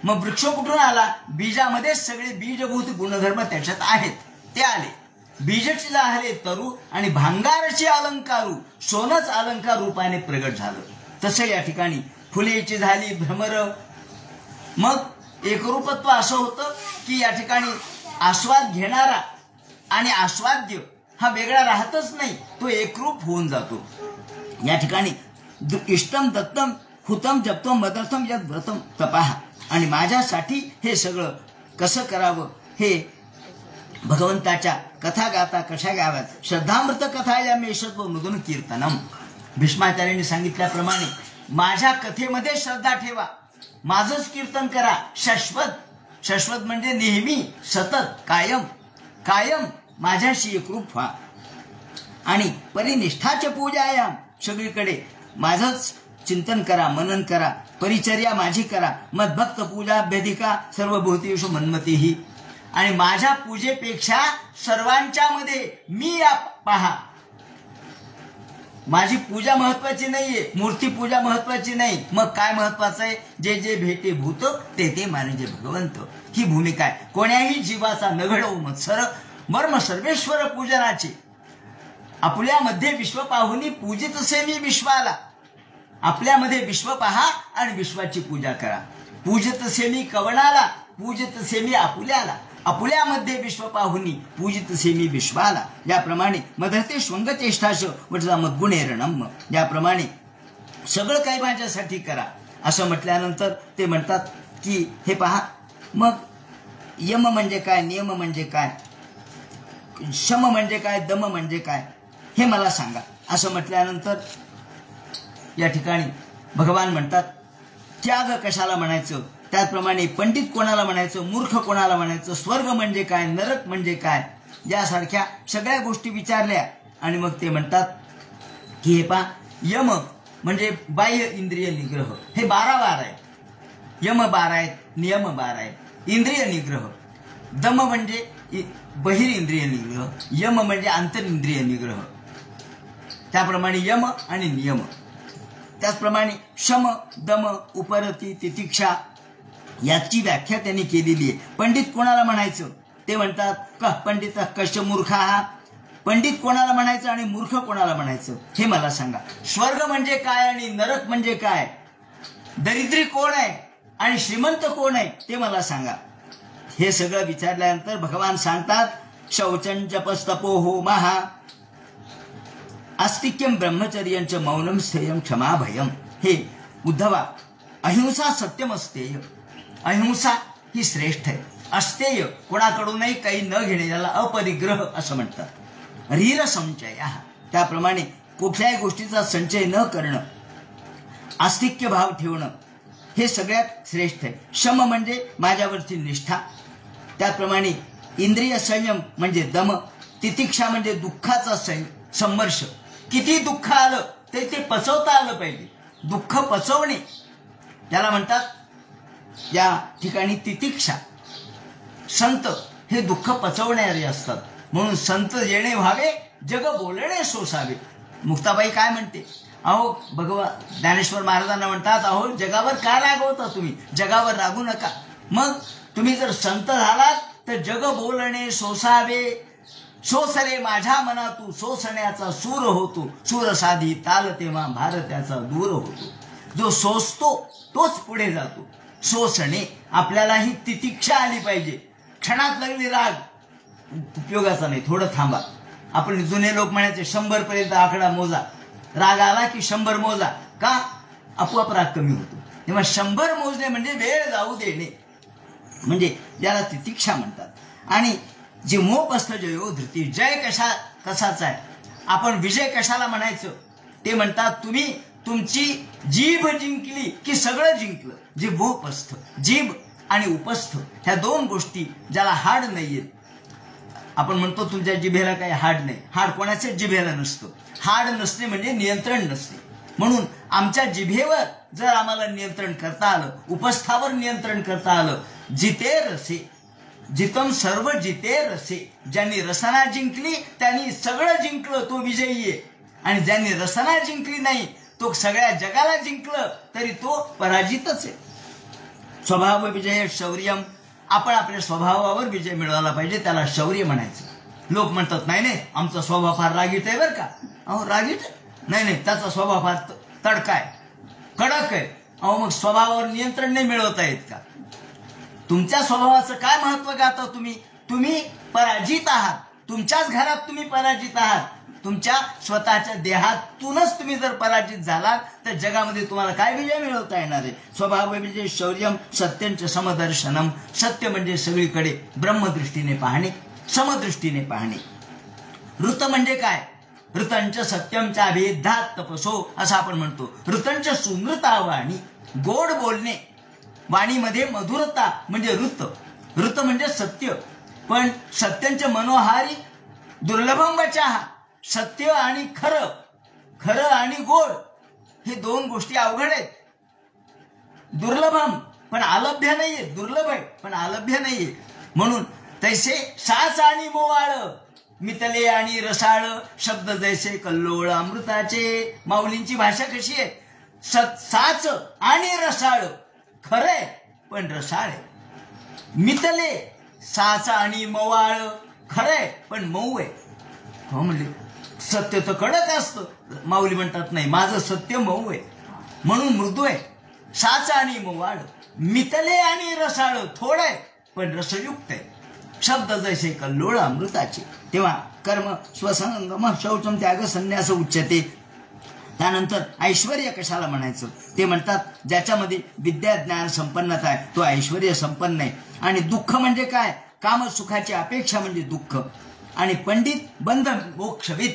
मग वृक्ष कुठून आला? बीजामध्ये सगळे बीजभूत गुणधर्म त्याच्यात आहेत, ते आले. बीजची जाहले तरू आणि भांगारची अलंकारू, सोनच अलंकार रूपाने प्रगट झालं. तसं या ठिकाणी फुलेची झाली भ्रमर. मग एकरूपत्व असं होतं की या ठिकाणी आस्वाद घेणारा आणि आस्वाद्य हा वेगळा राहतच नाही, तो एकरूप होऊन जातो. या ठिकाणी इष्टम दत्तम हुतम जप्तम मदर्थम यद व्रतम तपाहा. आणि माझ्यासाठी हे सगळं कसं करावं, हे भगवंताच्या कथा गाता कशा गाव्यात. श्रद्धामृत कथा या मेषत्व मधून कीर्तनम. भीष्माचार्यांनी सांगितल्याप्रमाणे माझ्या कथेमध्ये श्रद्धा ठेवा, माझंच कीर्तन करा. शाश्वत म्हणजे नेहमी, सतत, कायम माझ्याशी एकरूप व्हा. आणि परिनिष्ठाच्या पूजायाम, सगळीकडे माझंच चिंतन करा, मनन करा, परिचर्या माझी करा. मद्भक्त पूजा अभ्यधिका सर्वभूतेषु मन्मतीही. आणि माझ्या पूजेपेक्षा सर्वांच्या मध्ये मी पहा. माझी पूजा महत्वाची नाहीये, मूर्ती पूजा महत्वाची नाही. मग काय महत्वाचं आहे? जे जे भेटे भूत ते ते मानजे भगवंत. ही भूमिका आहे. कोण्याही जीवाचा न घडवू मत्सर, मर्म सर्वेश्वर पूजनाचे. आपल्यामध्ये विश्व पाहुनी पूजितसे मी विश्वाला. आपल्यामध्ये विश्व पहा आणि विश्वाची पूजा करा. पूजितसे मी कवनाला, पूजितसे मी आपुल्याला. आपुल्यामध्ये विश्व पाहुनी पूजितसे मी विश्वाला. याप्रमाणे मधते श्वंगचेष्टाश वटजा मद्गुणेरणम. याप्रमाणे सगळं काही माझ्यासाठी करा असं म्हटल्यानंतर ते म्हणतात की हे पहा, मग यम म्हणजे काय, नियम म्हणजे काय, शम म्हणजे काय, दम म्हणजे काय, हे मला सांगा असं म्हटल्यानंतर या ठिकाणी भगवान म्हणतात त्याग कशाला म्हणायचं, त्याचप्रमाणे पंडित कोणाला म्हणायचं, मूर्ख कोणाला म्हणायचं, स्वर्ग म्हणजे काय, नरक म्हणजे काय, यासारख्या सगळ्या गोष्टी विचारल्या. आणि मग ते म्हणतात की हे पहा, यम म्हणजे बाह्य इंद्रिय निग्रह, हे 12 वार आहे. यम 12 आहेत, नियम 12 आहेत. इंद्रिय निग्रह, दम म्हणजे बहिर इंद्रिय निग्रह, यम म्हणजे आंतरिंद्रिय निग्रह. त्याप्रमाणे यम आणि नियम. त्याचप्रमाणे शम, दम, उपरती, तितिक्षा याची व्याख्या त्यांनी केलेली आहे. पंडित कोणाला म्हणायचं ते म्हणतात पंडित कश मूर्खा. पंडित कोणाला म्हणायचं आणि मूर्ख कोणाला म्हणायचं हे मला सांगा. स्वर्ग म्हणजे काय आणि नरक म्हणजे काय, दरिद्री कोण आहे आणि श्रीमंत कोण आहे ते मला सांगा. हे सगळं विचारल्यानंतर भगवान सांगतात शौचं जपस्तपो हो महा आस्तिक्यम ब्रह्मचर्यंच मौनम स्थेयम क्षमा भयम. हे उद्धवा, अहिंसा सत्यम अस्तेय. अहिंसा ही श्रेष्ठ आहे. अस्तेय कोणाकडूनही काही न घेणे, याला अपरिग्रह असं म्हणतात. रीर संचय, त्याप्रमाणे कुठल्याही गोष्टीचा संचय न करणं, आस्तिक्य भाव ठेवणं हे सगळ्यात श्रेष्ठ आहे. शम म्हणजे माझ्यावरची निष्ठा. त्याचप्रमाणे इंद्रिय संयम म्हणजे दम. तितिक्षा म्हणजे दुःखाचा संमर्श. किती दुःख आलं ते पचवता आलं पाहिजे. दुःख पचवणे याला म्हणतात या ठिकाणी तितिक्षा. संत हे दुःख पचवणारे असतात, म्हणून संत येणे व्हावे, जग बोलणे सोसावे. मुक्ताबाई काय म्हणते, अहो भगवान ज्ञानेश्वर महाराजांना म्हणतात, अहो जगावर का रागवता तुम्ही, जगावर रागू नका. मग तुम्ही जर संत झालात तर जग बोलणे सोसावे. सोसरे माझ्या मनातू सोसण्याचा सूर होतो, सूर साधी ताल तेव्हा भारताचा दूर होतो. जो सोसतो तोच पुढे जातो. सोसणे, आपल्याला ही तितिक्षा आली पाहिजे. क्षणात लागली राग उपयोगाचा नाही, थोडं थांबा. आपण जुने लोक म्हणायचे 100 पर्यंत आकडा मोजा. राग आला की 100 मोजा. का? आपोआप राग कमी होतो. तेव्हा 100 मोजणे म्हणजे वेळ जाऊ देणे, म्हणजे याला तितिक्षा म्हणतात. आणि जे मोपस्थ जयो धृती, जय कशाचा आहे, आपण विजय कशाला म्हणायचं ते म्हणतात, तुम्ही तुमची जीभ जिंकली की सगळं जिंकलं. जे मोपस्थ, जीभ आणि उपस्थ ह्या 2 गोष्टी ज्याला हाड नाहीये. आपण म्हणतो तुमच्या जिभेला काही हाड नाही. हाड कोणाच्याच जिभेला नसतं. हाड नसणे म्हणजे नियंत्रण नसणे. म्हणून आमच्या जिभेवर जर आम्हाला नियंत्रण करता आलं, उपस्थावर नियंत्रण करता आलं, जिते रसे जितम सर्व जिते रसे. ज्यांनी रसना जिंकली त्यांनी सगळं जिंकलं, तो विजयी आहे. आणि ज्यांनी रसना जिंकली नाही, तो सगळ्या जगाला जिंकलं तरी तो पराजितच आहे. स्वभाव विजय शौर्यम. आपण आपल्या स्वभावावर विजय मिळवायला पाहिजे, त्याला शौर्य म्हणायचं. लोक म्हणतात नाही नाही आमचा स्वभाव फार रागीट आहे बरं का. अहो रागीट नाही, त्याचा स्वभाव फार तडका आहे, कडक आहे. अहो मग स्वभावावर नियंत्रण नाही मिळवता येत का? तुमच्या स्वभावाचं काय महत्व गाता तुम्ही? तुम्ही पराजित आहात. तुमच्याच घरात तुम्ही पराजित आहात. तुमच्या स्वतःच्या देहातूनच तुम्ही जर पराजित झालात तर जगामध्ये तुम्हाला काय विजय मिळवता येणार आहे? स्वभाव विजय शौर्यम सत्यंच समदर्शनम. सत्य म्हणजे सगळीकडे ब्रह्मदृष्टीने पाहणे, समदृष्टीने पाहणे. ऋत म्हणजे काय? ऋतंच सत्यमच्या भेदात तपसो असं आपण म्हणतो. ऋतंच सुमृता वाणी, गोड बोलणे. वाणीमध्ये मधुरता म्हणजे ऋत. ऋत म्हणजे सत्य. पण सत्यंच मनोहारी दुर्लभम वचः. सत्य आणि खरं, खरं आणि गोड हे 2 गोष्टी अवघड आहेत. दुर्लभम पण आलभ्य नाहीये, दुर्लभ आहे पण आलभ्य नाहीये. म्हणून तैसे साच आणि मोवाळ, मितले आणि रसाळ. शब्द जैसे कल्लोळ अमृताचे. माऊलींची भाषा कशी आहे? साच आणि रसाळ, खरंय पण रसाळ आहे. मितले, साच आणि मवाळ, खरंय पण मऊ आहे. हो म्हणले सत्य तर कडक असतं. माऊली म्हणतात नाही, माझं सत्य मऊ आहे म्हणून मृदू आहे. साच आणि मवाड, मितले आणि रसाळ, थोड आहे पण रसयुक्त आहे. शब्द जैसे कल्लोळ अमृताचे. तेव्हा कर्म स्वसंगम शौचम त्याग संन्यास उच्यते. त्यानंतर ऐश्वर कशाला म्हणायचं ते म्हणतात, ज्याच्यामध्ये विद्या ज्ञान संपन्नता आहे तो ऐश्वर संपन्न आहे. आणि दुःख म्हणजे काय, काम सुखाची अपेक्षा म्हणजे दुःख. आणि पंडित बंध मोक्षविद,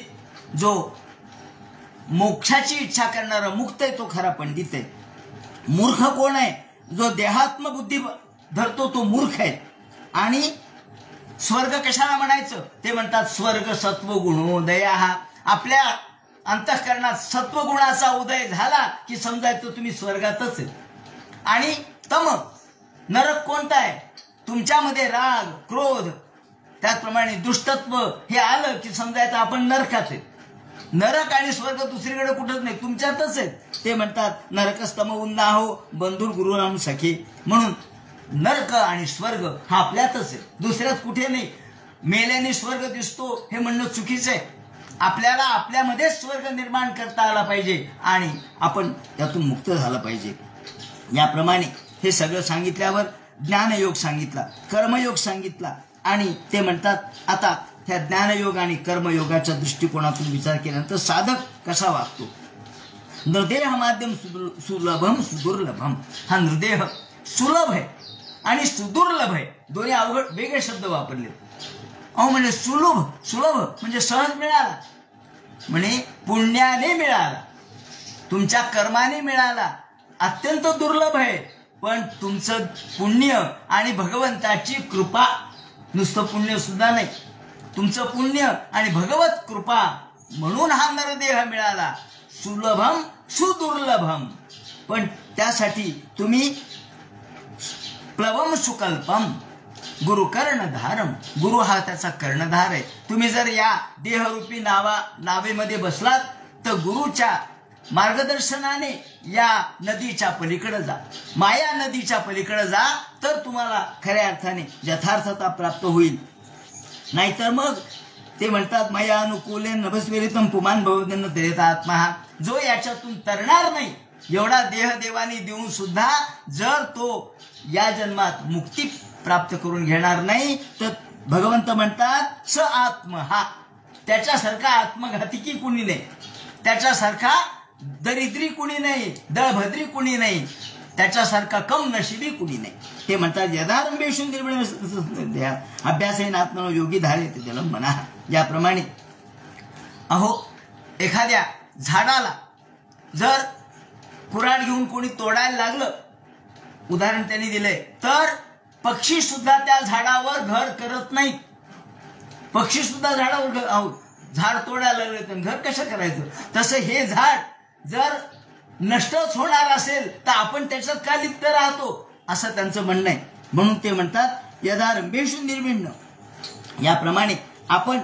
जो मोक्षाची इच्छा करणारा मुक्त आहे तो खरा पंडित आहे. मूर्ख कोण आहे, जो देहात्मबुद्धी धरतो तो मूर्ख आहे. आणि स्वर्ग कशाला म्हणायचं ते म्हणतात, स्वर्ग सत्व गुणोदया. हा आपल्या अंतःकरणात सत्वगुणाचा उदय झाला की समजायचं तुम्ही स्वर्गातच आहे. आणि तम नरक कोणता आहे, तुमच्यामध्ये राग क्रोध त्याचप्रमाणे दुष्टत्व हे आलं की समजायचं आपण नरकात आहे. नरक आणि स्वर्ग दुसरीकडे कुठंच नाही, तुमच्यातच आहे. ते म्हणतात नरकस्तम उन्नाहो बंधुर गुरुराम सखे. म्हणून नरक आणि स्वर्ग हा आपल्यातच आहे, दुसऱ्यात कुठे नाही. मेल्याने स्वर्ग दिसतो हे म्हणणं चुकीचं आहे. आपल्याला आपल्यामध्येच स्वर्ग निर्माण करता आला पाहिजे आणि आपण त्यातून मुक्त झालं पाहिजे. याप्रमाणे हे सगळं सांगितल्यावर ज्ञानयोग सांगितला, कर्मयोग सांगितला. आणि ते म्हणतात आता त्या ज्ञानयोग आणि कर्मयोगाच्या दृष्टिकोनातून विचार केल्यानंतर साधक कसा वागतो. नृदेह माध्यम सुलभम सुदुर्लभम. हा नृदेह सुलभ आहे आणि सुदुर्लभ आहे, दोन्ही अवघड वेगळे शब्द वापरले. अहो म्हणजे सुलभ, सुलभ म्हणजे सहज मिळाला, म्हणे पुण्याने मिळाला, तुमच्या कर्माने मिळाला. अत्यंत दुर्लभ आहे पण तुमचं पुण्य आणि भगवंताची कृपा, नुसतं पुण्य सुद्धा नाही, तुमचं पुण्य आणि भगवत कृपा म्हणून हा नरदेह मिळाला. सुलभम सुदुर्लभम. पण त्यासाठी तुम्ही प्लवम सुकल्पम गुरु कर्णधारम, गुरु हा त्याचा कर्णधार आहे. तुम्ही जर या देहरूपी नावेमध्ये बसलात तर गुरुच्या मार्गदर्शनाने या नदीच्या पलीकडे जा, माया नदीच्या पलीकडे जा, तर तुम्हाला खऱ्या अर्थाने यथार्थता प्राप्त होईल. नाहीतर मग ते म्हणतात माया अनुकूले नभस्वेरितम पुमान भवदेन तेरेता आत्मा. जो याच्यातून तरणार नाही, एवढा देह देवानी देऊन सुद्धा जर तो या जन्मात मुक्ती प्राप्त करून घेणार नाही तर भगवंत म्हणतात स आत्म हा, त्याच्यासारखा आत्मघातिकी कुणी नाही, त्याच्यासारखा दरिद्री कुणी नाही, दळभद्री कुणी नाही, त्याच्यासारखा कम नशिबी कुणी नाही. ते म्हणतात यदारंभेषु निर्मिण अभ्यासेन आत्मनो योगी धारे ते जलम म्हणा. याप्रमाणे अहो एखाद्या झाडाला जर कुऱ्हाड घेऊन कोणी तोडायला लागलं, उदाहरण त्यांनी दिलंय, तर पक्षी सुद्धा त्या झाडावर घर करत नाहीत. पक्षी सुद्धा झाडावर झाड तोडायला लागले तर घर कसं करायचं. तसं हे झाड जर नष्टच होणार असेल तर आपण त्याच्यात का लिप्त राहतो असं त्यांचं म्हणणं आहे. म्हणून ते म्हणतात यदारंभेषु निर्विण्ण. याप्रमाणे आपण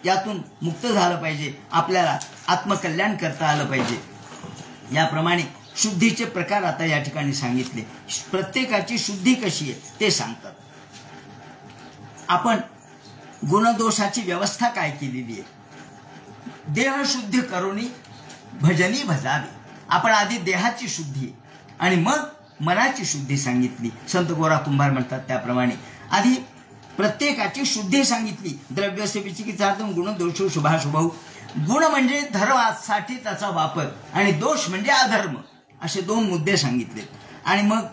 यातून मुक्त झालं पाहिजे, आपल्याला आत्मकल्याण करता आलं पाहिजे. याप्रमाणे शुद्धीचे प्रकार आता या ठिकाणी सांगितले. प्रत्येकाची शुद्धी कशी आहे ते सांगतात. आपण गुणदोषाची व्यवस्था काय केलेली आहे. देह शुद्ध करुणी भजनी भजावी. आपण आधी देहाची शुद्धी आणि मग मनाची शुद्धी सांगितली. संत गोरा कुंभार म्हणतात त्याप्रमाणे आधी प्रत्येकाची शुद्धी सांगितली. द्रव्यस्य विचिकित्सार्थम गुण दोषो शुभाशुभौ. गुण म्हणजे धर्मासाठी त्याचा वापर आणि दोष म्हणजे अधर्म, असे दोन मुद्दे सांगितले. आणि मग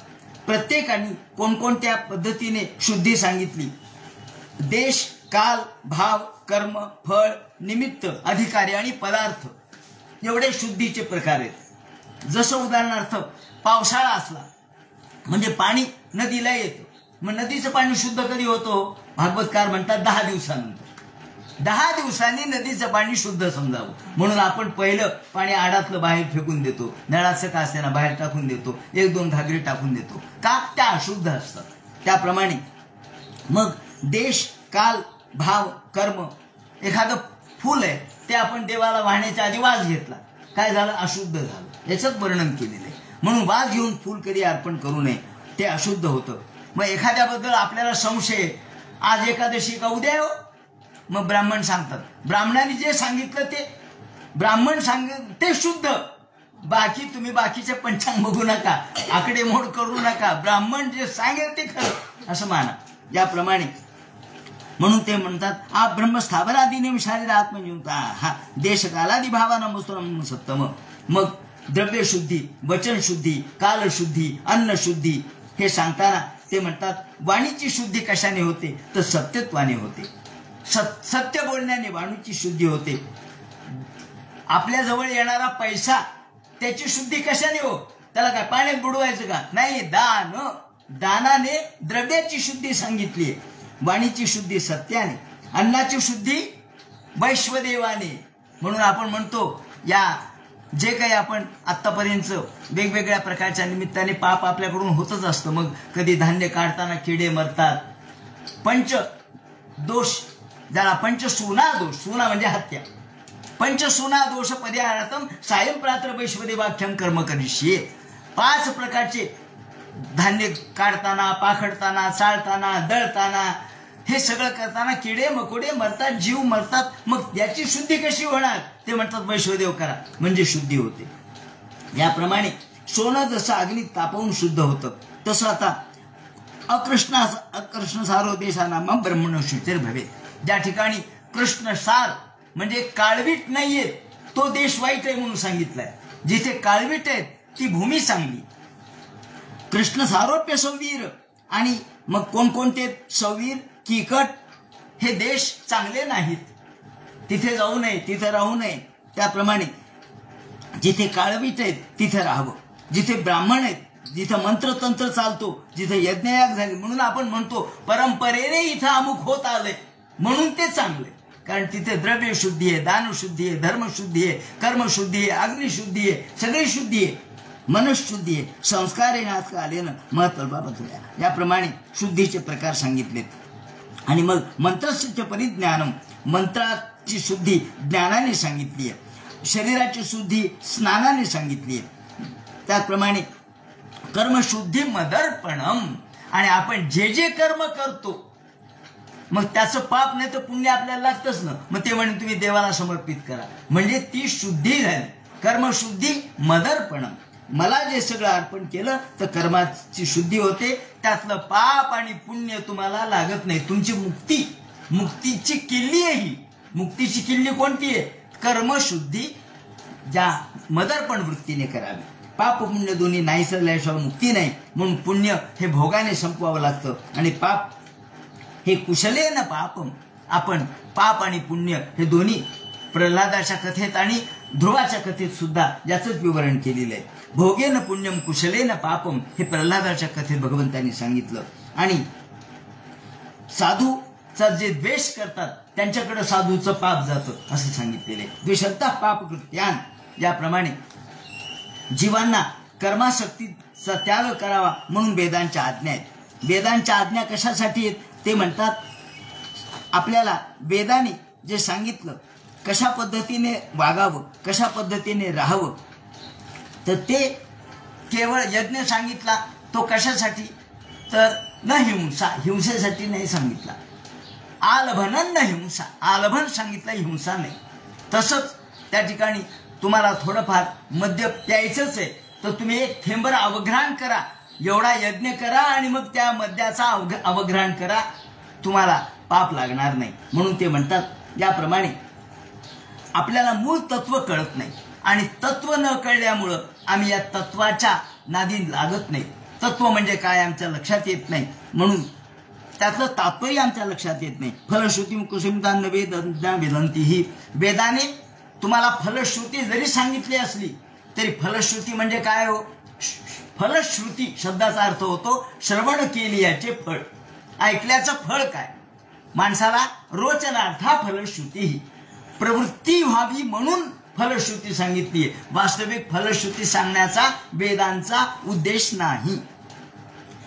प्रत्येकाने कोणकोणत्या पद्धतीने शुद्धी सांगितली. देश काल भाव कर्म फळ निमित्त अधिकारी आणि पदार्थ एवढे शुद्धीचे प्रकार आहेत. जसं उदाहरणार्थ पावसाळा असला म्हणजे पाणी नदीला येतं, मग नदीचं पाणी शुद्ध कधी होतं. भागवतकार म्हणतात 10 दिवसानंतर. 10 दिवसांनी नदीचं पाणी शुद्ध समजावं म्हणून आपण पहिलं पाणी आडातलं बाहेर फेकून देतो, नळाचं का असते ना बाहेर टाकून देतो, 1-2 घागरी टाकून देतो का, त्या अशुद्ध असतात. त्याप्रमाणे मग देश काल भाव कर्म. एखादं फूल आहे ते आपण देवाला वाहण्याच्या आधी वास घेतला, काय झालं, अशुद्ध झालं. याचंच वर्णन केलेलं आहे. म्हणून वास घेऊन फूल कधी अर्पण करू नये, ते अशुद्ध होतं. मग एखाद्याबद्दल आपल्याला संशय, आज एकादशी का उद्या हो, मग ब्राह्मण सांगतात. ब्राह्मणाने जे सांगितलं ते ब्राह्मण ते शुद्ध. बाकी तुम्ही बाकीचे पंचांग बघू नका, आकडेमोड करू नका. ब्राह्मण जे सांगेल ते खरं असं माना. याप्रमाणे म्हणून ते म्हणतात आ ब्रह्मस्थावरादीने शारीर आत्मनियुक्ता हा देशकालादी भावानं मुस्तम सत्तम. मग द्रव्यशुद्धी, वचनशुद्धी, कालशुद्धी, अन्नशुद्धी हे सांगताना ते म्हणतात वाणीची शुद्धी कशाने होते तर सत्यत्वाने होते. सत्य बोलण्याने वाणीची शुद्धी होते. आपल्या जवळ येणारा पैसा त्याची शुद्धी कशाने हो? त्याला काय पाण्यात बुडवायचं का? नाही, दानाने द्रव्याची शुद्धी सांगितली. वाणीची शुद्धी सत्याने, अन्नाची शुद्धी वैश्वदेवाने. म्हणून आपण म्हणतो या जे काही आपण आत्तापर्यंत वेगवेगळ्या प्रकारच्या निमित्ताने पाप आपल्याकडून होतच असतं. मग कधी धान्य काढताना किडे मरतात. पंचदोष ज्याला पंचसूना दोष, सूना म्हणजे हत्या, पंचसूना दोष परिहारार्थम सायं प्रात्र वैश्वदेवाख्यम कर्म करिष्ये. 5 प्रकारचे धान्य काढताना, पाखडताना, चाळताना, दळताना हे सगळं करताना किडे मकोडे मरतात, जीव मरतात. मग याची शुद्धी कशी होणार? ते म्हणतात वैश्वदेव करा म्हणजे शुद्धी होते. याप्रमाणे सोनं जसं अग्नीत तापवून शुद्ध होतं तसं आता अकृष्ण सारो देशाना मग ब्रह्मण शुद्धीर भवे. ज्या ठिकाणी कृष्ण सार म्हणजे काळवीट नाहीये तो देश वाईट आहे म्हणून सांगितलंय. जिथे काळवीट आहेत ती भूमी चांगली. कृष्ण सारोप्य सौवीर आणि मग कोणकोणते सौवीर किकट हे देश चांगले नाहीत. तिथे जाऊ नये, तिथे राहू नये. त्याप्रमाणे जिथे काळवीट आहेत तिथे राहावं. जिथे ब्राह्मण आहेत, जिथं मंत्रतंत्र चालतो, जिथे यज्ञयाग झाले म्हणून आपण म्हणतो परंपरेने इथं अमुक होत आलंय म्हणून ते चांगले. कारण तिथे द्रव्यशुद्धी आहे, दानशुद्धी आहे, धर्मशुद्धी आहे, कर्मशुद्धी आहे, अग्निशुद्धी आहे, सगळी शुद्धी आहे, मनशुद्धी आहे. संस्कार येण्यात आलेनं महत्त्वाबाबत होत्या. याप्रमाणे शुद्धीचे प्रकार सांगितलेत. आणि मग मंत्रसिद्ध परिज्ञानम मंत्राची शुद्धी ज्ञानाने सांगितली आहे. शरीराची शुद्धी स्नानाने सांगितली आहे. त्याचप्रमाणे कर्मशुद्धी मदर्पणम. आणि आपण जे जे कर्म करतो मग त्याचं पाप नाही तर पुण्य आपल्याला लागतंच ना. मग ते म्हणे तुम्ही देवाला समर्पित करा म्हणजे ती शुद्धी झाली. कर्मशुद्धी मदर्पणम. मला जे सगळं अर्पण केलं तर कर्माची शुद्धी होते. त्यातलं पाप आणि पुण्य तुम्हाला लागत नाही. तुमची मुक्तीची किल्ली आहे ही. मुक्तीची किल्ली कोणती आहे? कर्मशुद्धी ज्या मदर्पण वृत्तीने करावी. पाप पुण्य दोन्ही नाही सरल्याशिवाय मुक्ती नाही. म्हणून पुण्य हे भोगाने संपवावं लागतं आणि पाप हे कुशलेन पापम. आपण पाप आणि पुण्य हे दोन्ही प्रल्हादाच्या कथेत आणि ध्रुवाच्या कथेत सुद्धा याचंच विवरण केलेलं आहे. भोगेन पुण्यम कुशलेन पापम हे प्रल्हादाच्या कथेत भगवंतांनी सांगितलं. आणि साधूचा जे द्वेष करतात त्यांच्याकडे साधूचं पाप जातं असं सांगितलेलं आहे. द्वेषता पाप कृत्यान. याप्रमाणे जीवांना कर्माशक्तीचा त्याग करावा म्हणून वेदांच्या आज्ञा आहेत. वेदांच्या आज्ञा कशासाठी आहेत ते म्हणतात आपल्याला वेदाने जे सांगितलं कशा पद्धतीने वागावं, कशा पद्धतीने राहावं तर ते केवळ यज्ञ सांगितला तो कशासाठी तर न हिंसा, हिंसेसाठी नाही सांगितला. आलभन न हिंसा, आलभन सांगितलं, हिंसा नाही. तसंच त्या ठिकाणी तुम्हाला थोडंफार मद्य प्यायचंच आहे तर तुम्ही एक थेंबर अवघ्राण करा, एवढा यज्ञ करा आणि मग त्या मद्याचा अवघ्राण करा, तुम्हाला पाप लागणार नाही. म्हणून ते म्हणतात याप्रमाणे आपल्याला मूळ तत्व कळत नाही आणि तत्व न कळल्यामुळं आम्ही या तत्वाच्या नादी लागत नाही. तत्व म्हणजे काय आमच्या लक्षात येत नाही. म्हणून त्यातलं तात्पर्य आमच्या लक्षात येत नाही. फलश्रुती कुसुमितान वेदंती ही वेदाने तुम्हाला फलश्रुती जरी सांगितली असली तरी फलश्रुती म्हणजे काय हो? फलश्रुती शब्दाचा अर्थ होतो श्रवण केली याचे फळ. ऐकल्याचं फळ काय? माणसाला रोचनार्था फलश्रुती ही प्रवृत्ती व्हावी म्हणून फलश्रुती सांगितली आहे. वास्तविक फलश्रुती सांगण्याचा वेदांचा उद्देश नाही.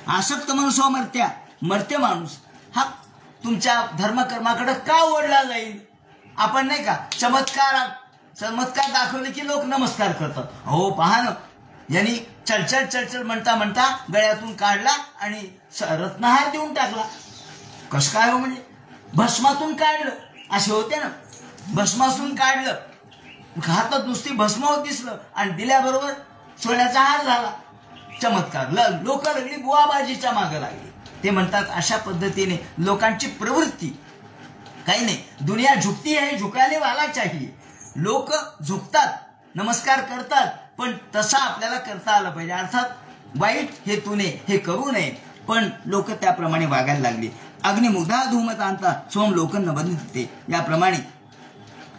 आसक्त मनसो मर्त्या, मर्त्य माणूस हा तुमच्या धर्मकर्माकडे का ओढला जाईल? आपण नाही का चमत्कार दाखवले की लोक नमस्कार करतात. हो पहा ना, यांनी चलचल चलचल म्हणता म्हणता गळ्यातून काढला आणि रत्नहार देऊन टाकला. कसं काय हो? म्हणजे भस्मातून काढलं असे होते ना, भस्मासून काढलं, हातात नुसती भस्म होत दिसलं आणि दिल्याबरोबर सोन्याचा हार झाला. चमत्कार. लोक लागली बुवाबाजीच्या मागे लागली. ते म्हणतात अशा पद्धतीने लोकांची प्रवृत्ती. काही नाही, दुनिया झुकती है, झुकाने वाला चाहिए. लोक झुकतात, नमस्कार करतात, पण तसा आपल्याला करता आलं पाहिजे. अर्थात वाईट हेतूने हे करू नये, पण लोक त्याप्रमाणे वागायला लागले. अग्निमुग्धा धूमतांता सोम लोक न बनते. याप्रमाणे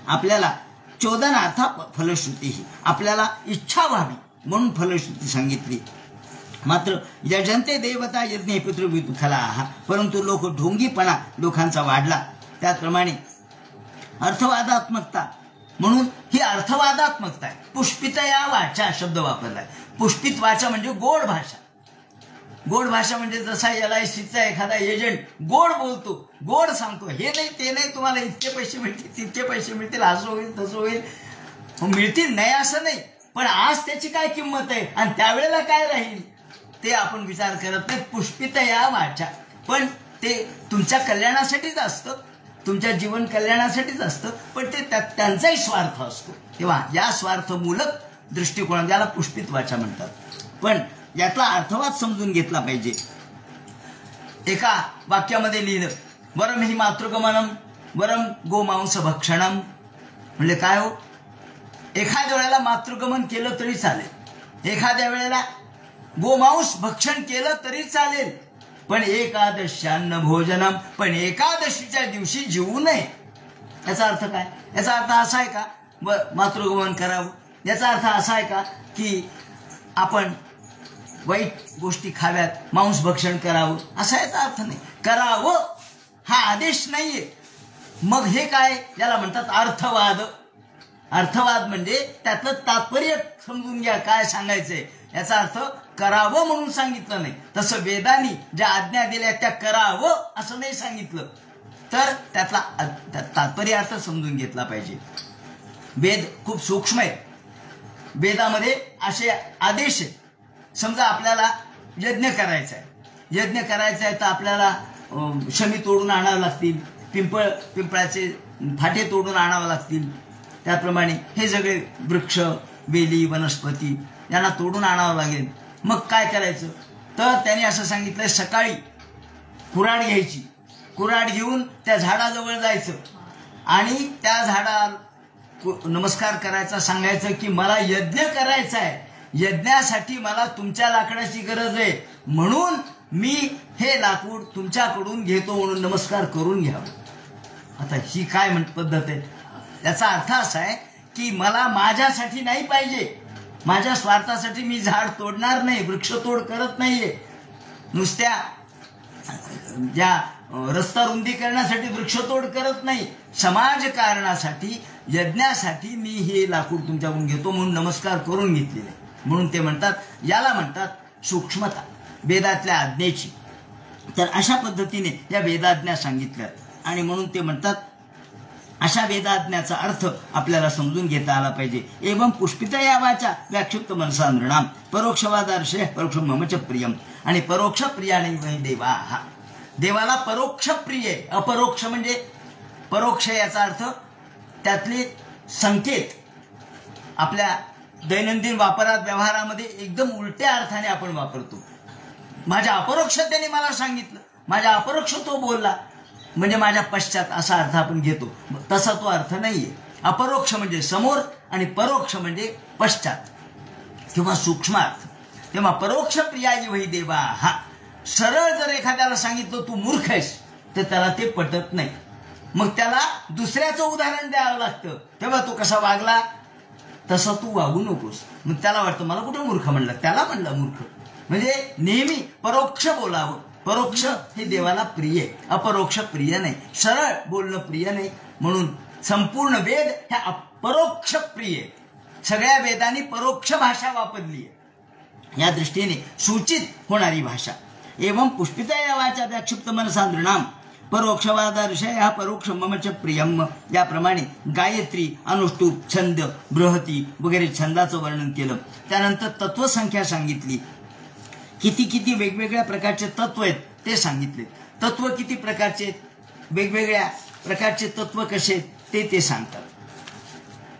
आपल्याला चोदनार्था फलश्रुती ही, आपल्याला इच्छा व्हावी म्हणून फलश्रुती सांगितली. मात्र यजंते देवता यज्ञ पितृविदुखला, परंतु लोक ढोंगीपणा लोकांचा वाढला. त्याचप्रमाणे अर्थवादात्मकता, म्हणून ही अर्थवादात्मकता आहे. पुष्पितया वाचा शब्द वापरलाय. पुष्पित वाचा म्हणजे गोड भाषा. गोड भाषा म्हणजे जसा LICचा एखादा एजंट गोड बोलतो, गोड सांगतो, हे नाही ते नाही, तुम्हाला इतके पैसे मिळतील, तितके पैसे मिळतील, असं होईल तसं होईल. मिळतील नाही असं नाही, पण आज त्याची काय किंमत आहे आणि त्यावेळेला काय राहील ते आपण विचार करत नाही. पुष्पित या वाचा, पण ते तुमच्या कल्याणासाठीच असतं, तुमच्या जीवन कल्याणासाठीच असतं, पण ते त्यांचाही स्वार्थ असतो. तेव्हा या स्वार्थमूलक दृष्टिकोन ज्याला पुष्पित वाचा म्हणतात. पण यातला अर्थवाद समजून घेतला पाहिजे. एका वाक्यामध्ये लिहिलं, वरम हि मातृगमनम वरम गोमांस भक्षणम. म्हणजे काय हो, एखाद्या वेळेला मातृगमन केलं तरी चालेल, एखाद्या वेळेला गोमांस भक्षण केलं तरी चालेल, पण एकादशान्न भोजनम, पण एकादशीच्या दिवशी जेवू नये. याचा अर्थ काय? याचा अर्थ असा आहे का मातृगमन करावं? याचा अर्थ असा आहे का की आपण वाईट गोष्टी खाव्यात, मांस भक्षण करावं, असा याचा अर्थ नाही. करावं हा आदेश नाहीये. मग हे काय, याला म्हणतात अर्थवाद. अर्थवाद म्हणजे त्यातलं तात्पर्य समजून घ्या, काय सांगायचंय. याचा अर्थ करावं म्हणून सांगितलं नाही. तसं वेदांनी ज्या आज्ञा दिल्या त्या करावं असं नाही सांगितलं, तर त्यातला तात्पर्य अर्थ समजून घेतला पाहिजे. वेद खूप सूक्ष्म आहे. वेदामध्ये असे आदेश आहेत. समजा आपल्याला यज्ञ करायचा आहे, यज्ञ करायचा आहे तर आपल्याला शमी तोडून आणावं लागतील, पिंपळाचे फाटे तोडून आणावं लागतील. त्याप्रमाणे हे सगळे वृक्ष, वेली, वनस्पती यांना तोडून आणावं लागेल. मग काय करायचं, तर त्याने असं सांगितलंय, सकाळी कुऱ्हाड घ्यायची, कुऱ्हाड घेऊन त्या झाडाजवळ जायचं आणि त्या झाडाला नमस्कार करायचा, सांगायचं की मला यज्ञ करायचा आहे, यज्ञासाठी मला तुमच्या लाकडाची गरज आहे, म्हणून मी हे लाकूड तुमच्याकडून घेतो, म्हणून नमस्कार करून घ्यावं. आता ही काय पद्धत आहे? याचा अर्थ असा आहे की मला माझ्यासाठी नाही पाहिजे, माझ्या स्वार्थासाठी मी झाड तोडणार नाही, वृक्षतोड करत नाहीये. नुसत्या ज्या रस्ता रुंदीकरणासाठी वृक्षतोड करत नाही, समाजकारणासाठी, यज्ञासाठी मी हे लाकूड तुमच्याकडून घेतो, म्हणून नमस्कार करून घेतलेले. म्हणून ते म्हणतात, याला म्हणतात सूक्ष्मता वेदातल्या आज्ञेची. तर अशा पद्धतीने या वेदाज्ञा सांगितल्या आणि म्हणून ते म्हणतात अशा वेदाज्ञाचा अर्थ आपल्याला समजून घेता आला पाहिजे. एवं पुष्पित या वाचा व्याक्षुप्त मनसा नृणाम परोक्षवादार्शय परोक्ष ममच प्रियम. आणि परोक्ष प्रियाने देवा, हा देवाला परोक्ष प्रिय. अपरोक्ष म्हणजे परोक्ष याचा अर्थ त्यातले संकेत आपल्या दैनंदिन वापरात व्यवहारामध्ये एकदम उलट्या अर्थाने आपण वापरतो. माझ्या अपरोक्षतेने मला सांगितलं, माझ्या अपरोक्ष तो बोलला म्हणजे माझ्या पश्चात असा अर्थ आपण घेतो. तसा तो अर्थ नाहीये. अपरोक्ष म्हणजे समोर आणि परोक्ष म्हणजे पश्चात किंवा सूक्ष्म अर्थ. तेव्हा परोक्ष प्रियाजी वही देवा, हा सरळ जर एखाद्याला सांगितलं तू मूर्ख आहेस तर त्याला ते पटत नाही. मग त्याला दुसऱ्याचं उदाहरण द्यावं लागतं. तेव्हा तो कसा वागला तसा तू वागू नकोस. मग त्याला वाटतं मला कुठे मूर्ख म्हणलं, त्याला म्हणलं मूर्ख. म्हणजे नेहमी परोक्ष बोलावं. परोक्ष हे देवाला प्रिय आहे, अपरोक्ष प्रिय नाही. सरळ बोलणं प्रिय नाही. म्हणून संपूर्ण वेद ह्या अपरोक्ष प्रिय आहे. सगळ्या वेदांनी परोक्ष भाषा वापरली आहे, या दृष्टीने सूचित होणारी भाषा. एवं पुष्पिता या वाचा व्याक्षुप्त मनसा नृणाम परोक्षवादार्शय हा परोक्ष ममच प्रियम. याप्रमाणे गायत्री, अनुष्टुप, छंद, बृहती वगैरे छंदाचं वर्णन केलं. त्यानंतर तत्वसंख्या सांगितली. किती किती वेगवेगळ्या प्रकारचे तत्व आहेत ते सांगितले. तत्व किती प्रकारचे आहेत, वेगवेगळ्या प्रकारचे तत्व कसे ते सांगतात.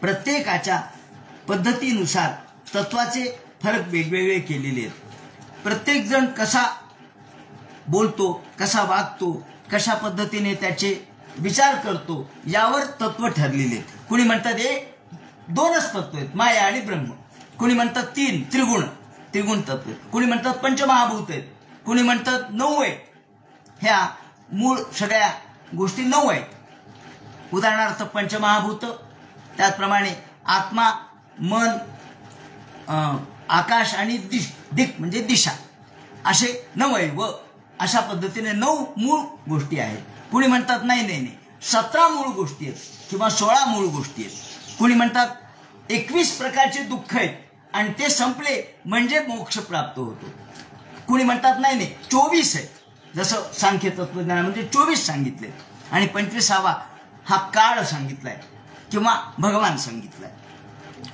प्रत्येकाच्या पद्धतीनुसार तत्वाचे फरक वेगवेगळे केलेले आहेत. प्रत्येक जण कसा बोलतो, कसा वागतो, कशा पद्धतीने त्याचे विचार करतो यावर तत्व ठरलेले आहेत. कुणी म्हणतात हे 2च तत्व आहेत, माया आणि ब्रह्म. कुणी म्हणतात 3 त्रिगुण तत्व आहेत. कुणी म्हणतात पंचमहाभूत आहेत. कुणी म्हणतात 9 आहेत. ह्या मूळ सगळ्या गोष्टी 9 आहेत. उदाहरणार्थ पंचमहाभूत, त्याचप्रमाणे आत्मा, मन, आकाश आणि दिक म्हणजे दिशा, असे 9 आहे. व अशा पद्धतीने 9 मूळ गोष्टी आहेत. कुणी म्हणतात नाही 17 मूळ गोष्टी आहेत किंवा 16 मूळ गोष्टी आहेत. कुणी म्हणतात 21 प्रकारचे दुःख आहेत आणि ते संपले म्हणजे मोक्ष प्राप्त होतो. कुणी म्हणतात नाही 24 आहे, जसं सांख्य तत्वज्ञानामध्ये 24 सांगितले आणि 25वा हा काळ सांगितलाय किंवा भगवान सांगितलाय.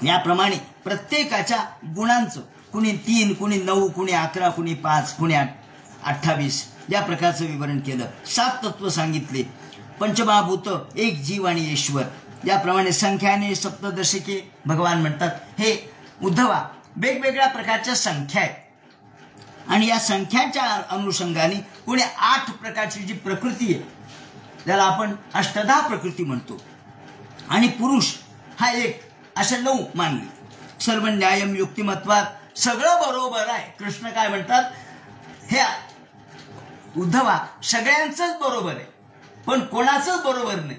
याप्रमाणे प्रत्येकाच्या गुणांचं कुणी 3, कुणी 9, कुणी 11, कुणी 5, कुणी 28 या प्रकारचं विवरण केलं. 7 तत्व सांगितले. पंचमहाभूत, एक जीव आणि ईश्वर, याप्रमाणे संख्याने सप्तदशिके भगवान म्हणतात. हे उद्धवा वेगवेगळ्या प्रकारच्या संख्या आहेत आणि या संख्यांच्या अनुषंगाने कोणी 8 प्रकारची जी प्रकृती आहे त्याला आपण अष्टधा प्रकृती म्हणतो आणि पुरुष हा एक, अशा 9 मानले. सर्व न्यायम युक्तिमत्वात सगळं बरोबर आहे. कृष्ण काय म्हणतात, हे उद्धवा सगळ्यांचंच बरोबर आहे पण कोणाचंच बरोबर नाही,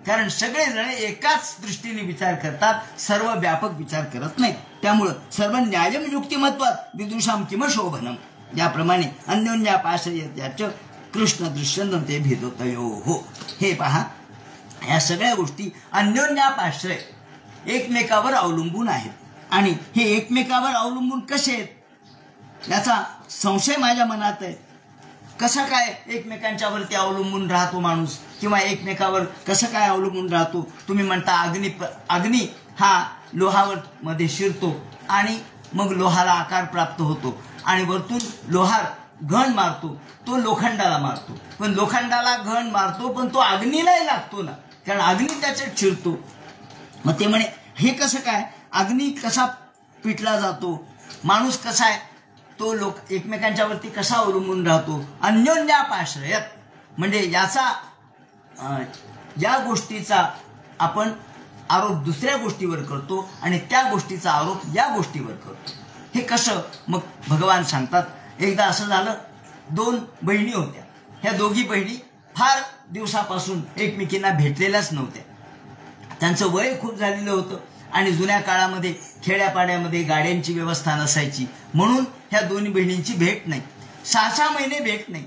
कारण सगळेजण एकाच दृष्टीने विचार करतात, सर्व व्यापक विचार करत नाही. त्यामुळं सर्व न्यायम युक्तिमत्वात विदुषाम किम शोभनम, याप्रमाणे अन्योन्यापाश्रयाचं कृष्ण दृश्यंतम ते भेदोतयो हो. हे पहा, या सगळ्या गोष्टी अन्योन्यापाश्रय एकमेकावर अवलंबून आहेत आणि हे एकमेकावर अवलंबून कसे आहेत याचा संशय माझ्या मनात आहे. कसा काय एकमेकांच्या वरती अवलंबून राहतो माणूस किंवा एकमेकावर कसं काय अवलंबून राहतो. तुम्ही म्हणता अग्नी हा लोहावर मध्ये शिरतो आणि मग लोहाला आकार प्राप्त होतो आणि वरतून लोहार घण मारतो, तो लोखंडाला मारतो, पण लोखंडाला घण मारतो पण तो अग्नीलाही लागतो ना, कारण अग्नी त्याच्यात शिरतो. मग ते म्हणे हे कसं काय, अग्नी कसा पिटला जातो, माणूस कसा आहे तो लोक एकमेकांच्या वरती कसा अवलंबून राहतो. अन्योन्यापाश्रयत म्हणजे या गोष्टीचा आपण आरोप दुसऱ्या गोष्टीवर करतो आणि त्या गोष्टीचा आरोप या गोष्टीवर करतो. हे कसं, मग भगवान सांगतात. एकदा असं झालं, 2 बहिणी होत्या. ह्या दोघी बहिणी फार दिवसापासून एकमेकींना भेटलेल्याच नव्हत्या. त्यांचं वय खूप झालेलं होतं आणि जुन्या काळामध्ये खेड्यापाड्यामध्ये गाड्यांची व्यवस्था नसायची, म्हणून ह्या दोन्ही बहिणींची भेट नाही. 6 महिने भेट नाही.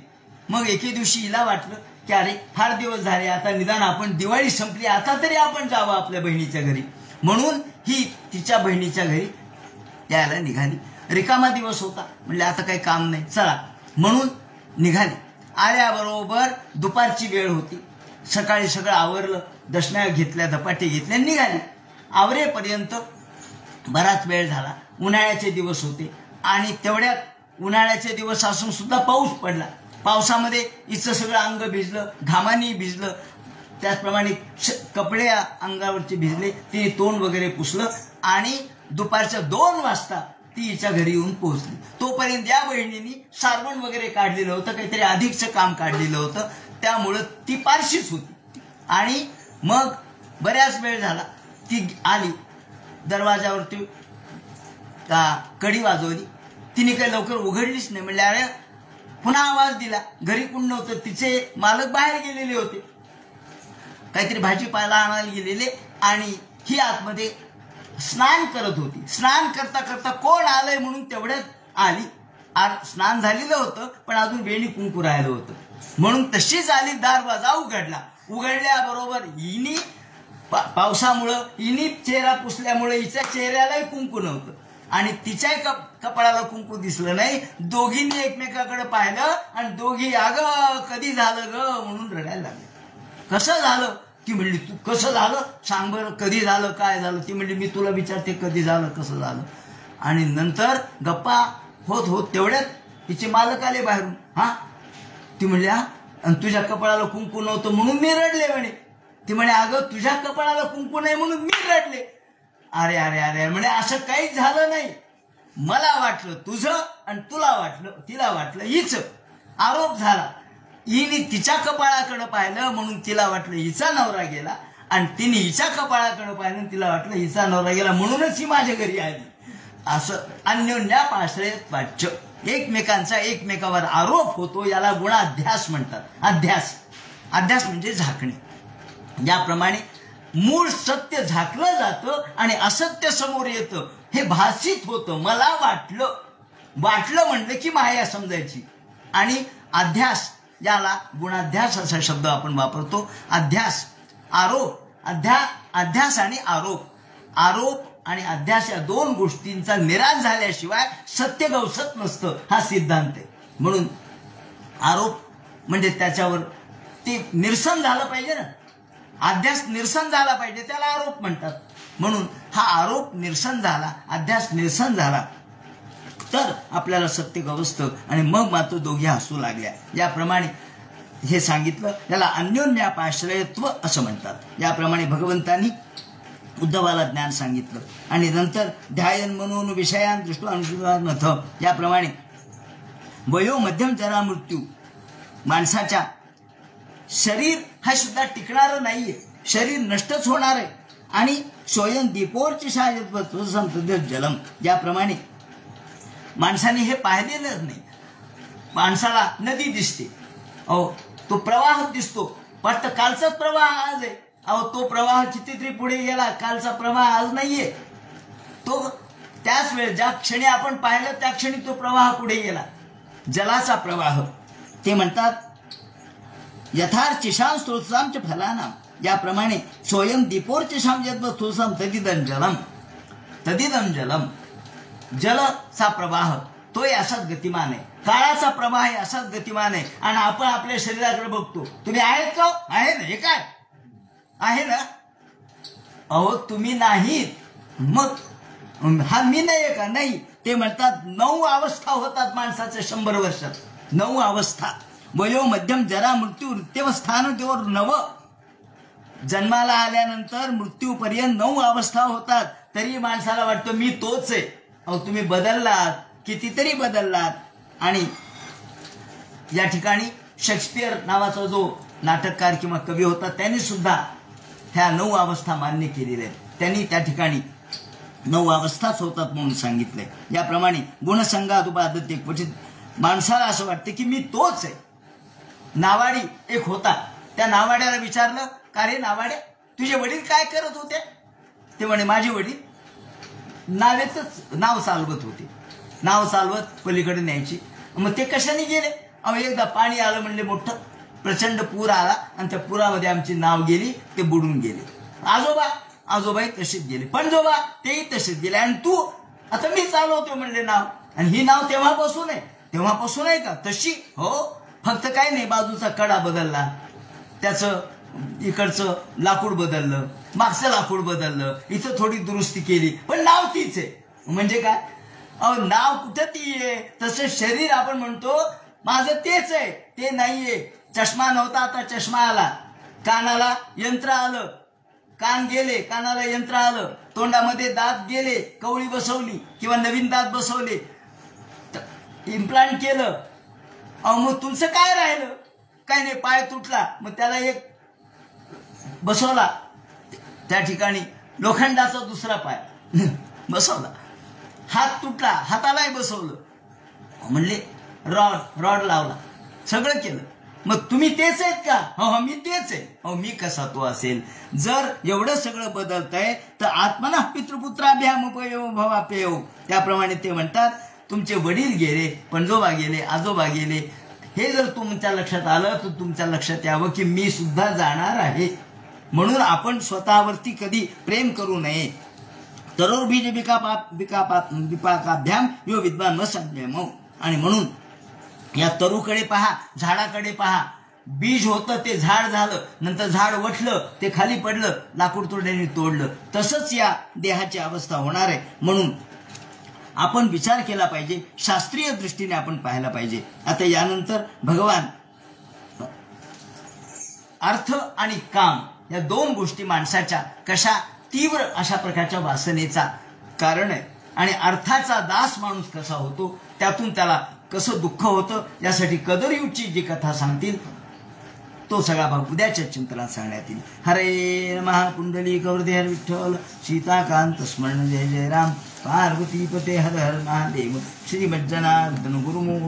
मग एके दिवशी हिला वाटलं की अरे फार दिवस झाले, आता निदान आपण दिवाळी संपली, आता तरी आपण जावं आपल्या बहिणीच्या घरी. म्हणून ही तिच्या बहिणीच्या घरी यायला निघाली. रिकामा दिवस होता, म्हणले आता काही काम नाही, चला म्हणून निघाली. आल्याबरोबर दुपारची वेळ होती. सकाळी सगळं आवरलं, दशम्या घेतल्या, धपाटे घेतल्या, निघाली. आवरेपर्यंत बराच वेळ झाला. उन्हाळ्याचे दिवस होते आणि तेवढ्यात उन्हाळ्याचे दिवस असून सुद्धा पाऊस पडला. पावसामध्ये हिचं सगळं अंग भिजलं, घामानी भिजलं, त्याचप्रमाणे कपडे अंगावरचे भिजले. तिने तोंड वगैरे पुसलं आणि दुपारच्या 2 वाजता ती हिच्या घरी येऊन पोहोचली. तोपर्यंत या बहिणींनी सारवण वगैरे काढलेलं होतं, काहीतरी अधिकचं काम काढलेलं होतं, त्यामुळं ती पारशीच होती. आणि मग बऱ्याच वेळ झाला, ती आली, दरवाजावरती कडी वाजवली. तिने काही लवकर उघडलीच नाही. म्हणले अरे, पुन्हा आवाज दिला, घरी कोण नव्हतं. तिचे मालक बाहेर गेलेले होते, काहीतरी भाजीपाला आणायला गेलेले आणि ही आतमध्ये स्नान करत होती. स्नान करता करता कोण आलंय म्हणून तेवढ्यात आली. स्नान झालेलं होतं पण अजून वेणी कुंकू राहिलं होतं, म्हणून तशीच आली. दरवाजा उघडला. उघडल्याबरोबर हिनी पावसामुळं हिनी चेहरा पुसल्यामुळे हिच्या चेहऱ्यालाही कुंकू नव्हतं आणि तिच्याही कपाळाला कुंकू दिसलं नाही. दोघींनी एकमेकाकडे पाहिलं आणि दोघी अगं कधी झालं ग म्हणून रडायला लागले. कसं झालं, ती म्हणली तू कसं झालं सांग बरं, कधी झालं, काय झालं. ती म्हणली मी तुला विचारते कधी झालं, कसं झालं. आणि नंतर गप्पा होत होत तेवढ्यात तिचे मालक आले बाहेरून. ती म्हणली आणि तुझ्या कपाळाला कुंकू नव्हतं म्हणून मी रडले म्हणे. ती म्हणे अगं तुझ्या कपाळाला कुंकू नाही म्हणून मी रडले. अरे अरे अरे म्हणे असं काहीच झालं नाही, मला वाटलं तुझं आणि तुला वाटलं तिला वाटलं हीच. आरोप झाला, हिने तिच्या कपाळाकडे पाहिलं म्हणून तिला वाटलं हिचा नवरा गेला, आणि तिने हिच्या कपाळाकडे पाहिलं तिला वाटलं हिचा नवरा गेला म्हणूनच ही माझ्या घरी आली. असं अन्योन्यापाश्रयत्व वाच्य, एकमेकांचा एकमेकावर आरोप होतो, याला गुणाध्यास म्हणतात. अध्यास म्हणजे झाकणे. ज्याप्रमाणे मूळ सत्य झाकलं जातं आणि असत्य समोर येतं, हे भासित होतं. मला वाटलं म्हणलं की माया समजायची. आणि अध्यास, याला गुणाध्यास असा शब्द आपण वापरतो. अध्यास, आरोप, अध्यास आणि आरोप आणि अध्यास या दोन गोष्टींचा निराश झाल्याशिवाय सत्य गवसत नसतं, हा सिद्धांत आहे. म्हणून आरोप म्हणजे त्याच्यावर ते निरसन झालं पाहिजे ना, अध्यास निरसन झाला पाहिजे, त्याला आरोप म्हणतात. म्हणून हा आरोप निरसन झाला, अध्यास निरसन झाला तर आपल्याला सत्य गवसतं आणि मग मात्र दोघे हसू लागल्या. याप्रमाणे हे सांगितलं, याला अन्योन्यापाश्रयत्व असं म्हणतात. याप्रमाणे भगवंतांनी उद्धवाला ज्ञान सांगितलं आणि नंतर ध्यायन म्हणून विषयान दृष्टो अनुष्ठानथ, याप्रमाणे वयो मध्यम जरा मृत्यू, माणसाच्या शरीर हा सुद्धा टिकणारं नाहीये, शरीर नष्टच होणार आहे. आणि स्वयं दीपोरची शायद जलम, याप्रमाणे माणसाने हे पाहिलेलंच नाही. माणसाला नदी दिसते, अहो तो प्रवाह दिसतो, पण कालचाच प्रवाह आज आहे. अहो तो प्रवाह कितीतरी पुढे गेला, कालचा प्रवाह आज नाहीये. तो त्याच वेळ ज्या क्षणी आपण पाहिलं त्या क्षणी तो प्रवाह पुढे गेला. जलाचा प्रवाह, ते म्हणतात यथार्चिशां स्तोत्रांच्या फलानां, याप्रमाणे स्वयं दीपोर्चिशां यद्व स्तोत्रं तदिदं जलम. जलचा प्रवाह तोही असाच गतिमान आहे, काळाचा प्रवाह आहे असाच गतिमान आहे. आणि आपण आपल्या शरीराकडे बघतो, तुम्ही आहेत का? आहे ना, हे काय आहे ना? अहो तुम्ही नाहीत, मग हा मी नाही का? नाही. ते म्हणतात 9 अवस्था होतात माणसाच्या 100 वर्षात, 9 अवस्था. वयो मध्यम जरा मृत्यू नृत्यवस्थान तेवर 9. जन्माला आल्यानंतर मृत्यूपर्यंत 9 अवस्था होतात. तरी माणसाला वाटतं मी तोच आहे. अहो तुम्ही बदललात, कितीतरी बदललात. आणि या ठिकाणी शेक्सपियर नावाचा जो नाटककार किंवा कवी होता, त्यांनी सुद्धा ह्या 9 अवस्था मान्य केलेल्या आहेत. त्यांनी त्या ठिकाणी 9 अवस्थाच होतात म्हणून सांगितलंय. याप्रमाणे गुणसंगात उपादते क्वचित, माणसाला असं वाटतं की मी तोच आहे. नावाडी एक होता, त्या नावाड्याला विचारलं, का रे नावाड्या, तुझे वडील काय करत होते? ते म्हणे माझे वडील नावेतच नाव चालवत होते, नाव चालवत पलीकडे न्यायची. मग ते कशाने गेले? अहो एकदा पाणी आलं म्हणले, मोठं प्रचंड पूर आला आणि त्या पुरामध्ये आमची नाव गेली, ते बुडून गेले. आजोबाई तसेच गेले, पणजोबा तेही तसेच गेले. आणि तू? आता मी चालवतो म्हणले नाव. आणि ही नाव तेव्हापासून आहे का? तशी हो, फक्त काय नाही, बाजूचा कडा बदलला, त्याचं इकडचं लाकूड बदललं, मागचं लाकूड बदललं, इथं थोडी दुरुस्ती केली, पण नाव तीच आहे. म्हणजे काय? अहो नाव कुठं ती आहे, तसं शरीर आपण म्हणतो माझं तेच आहे, ते नाहीये. चष्मा नव्हता, आता चष्मा आला. कानाला यंत्र आलं, कान गेले, कानाला यंत्र आलं. तोंडामध्ये दात गेले, कवळी बसवली किंवा नवीन दात बसवले, इम्प्लांट केलं. अहो मग तुमचं काय राहिलं? काय नाही, पाय तुटला, मग त्याला एक बसवला, त्या ठिकाणी लोखंडाचा दुसरा पाय बसवला. हात तुटला, हातालाही बसवलं, म्हणले रॉड लावला, सगळं केलं. मग तुम्ही तेच आहेत का? हो मी तेच आहे. हो मी कसा तो असेल? जर एवढं सगळं बदलतंय तर आत्मना पितृपुत्राभ्यामुपयो भवाप्ययो, त्याप्रमाणे ते म्हणतात तुमचे वडील गेले, पणजोबा गेले, आजोबा गेले, हे जर तुमच्या लक्षात आलं तर तुमच्या लक्षात यावं की मी सुद्धा जाणार आहे. म्हणून आपण स्वतःवरती कधी प्रेम करू नये. तरोर्बीज विपाकाभ्याम यो विद्वान न संयम. आणि म्हणून या तरूकडे पहा, झाडाकडे पहा. बीज होतं ते झाड झालं, नंतर झाड वठलं, ते खाली पडलं, लाकूड तोडल्याने तोडलं. तसंच या देहाची अवस्था होणार आहे. म्हणून आपण विचार केला पाहिजे, शास्त्रीय दृष्टीने आपण पाहायला पाहिजे. आता यानंतर भगवान अर्थ आणि काम या दोन गोष्टी माणसाच्या कशा तीव्र अशा प्रकारच्या वासनेचा कारण आहे आणि अर्थाचा दास माणूस कसा होतो त्यातून त्याला कसं दुःख होतं यासाठी कदरयूची जी कथा सांगतील तो सगळा भाग उद्याच्या चिंतनात सांगण्यात येईल. हरे नमः. पुंडली गौरधे हर विठ्ठल सीताकांत स्मरण जय जय राम. पार्वतीपते हर हर महादेव. श्री मज्जनार्दन गुरुमूर्ती.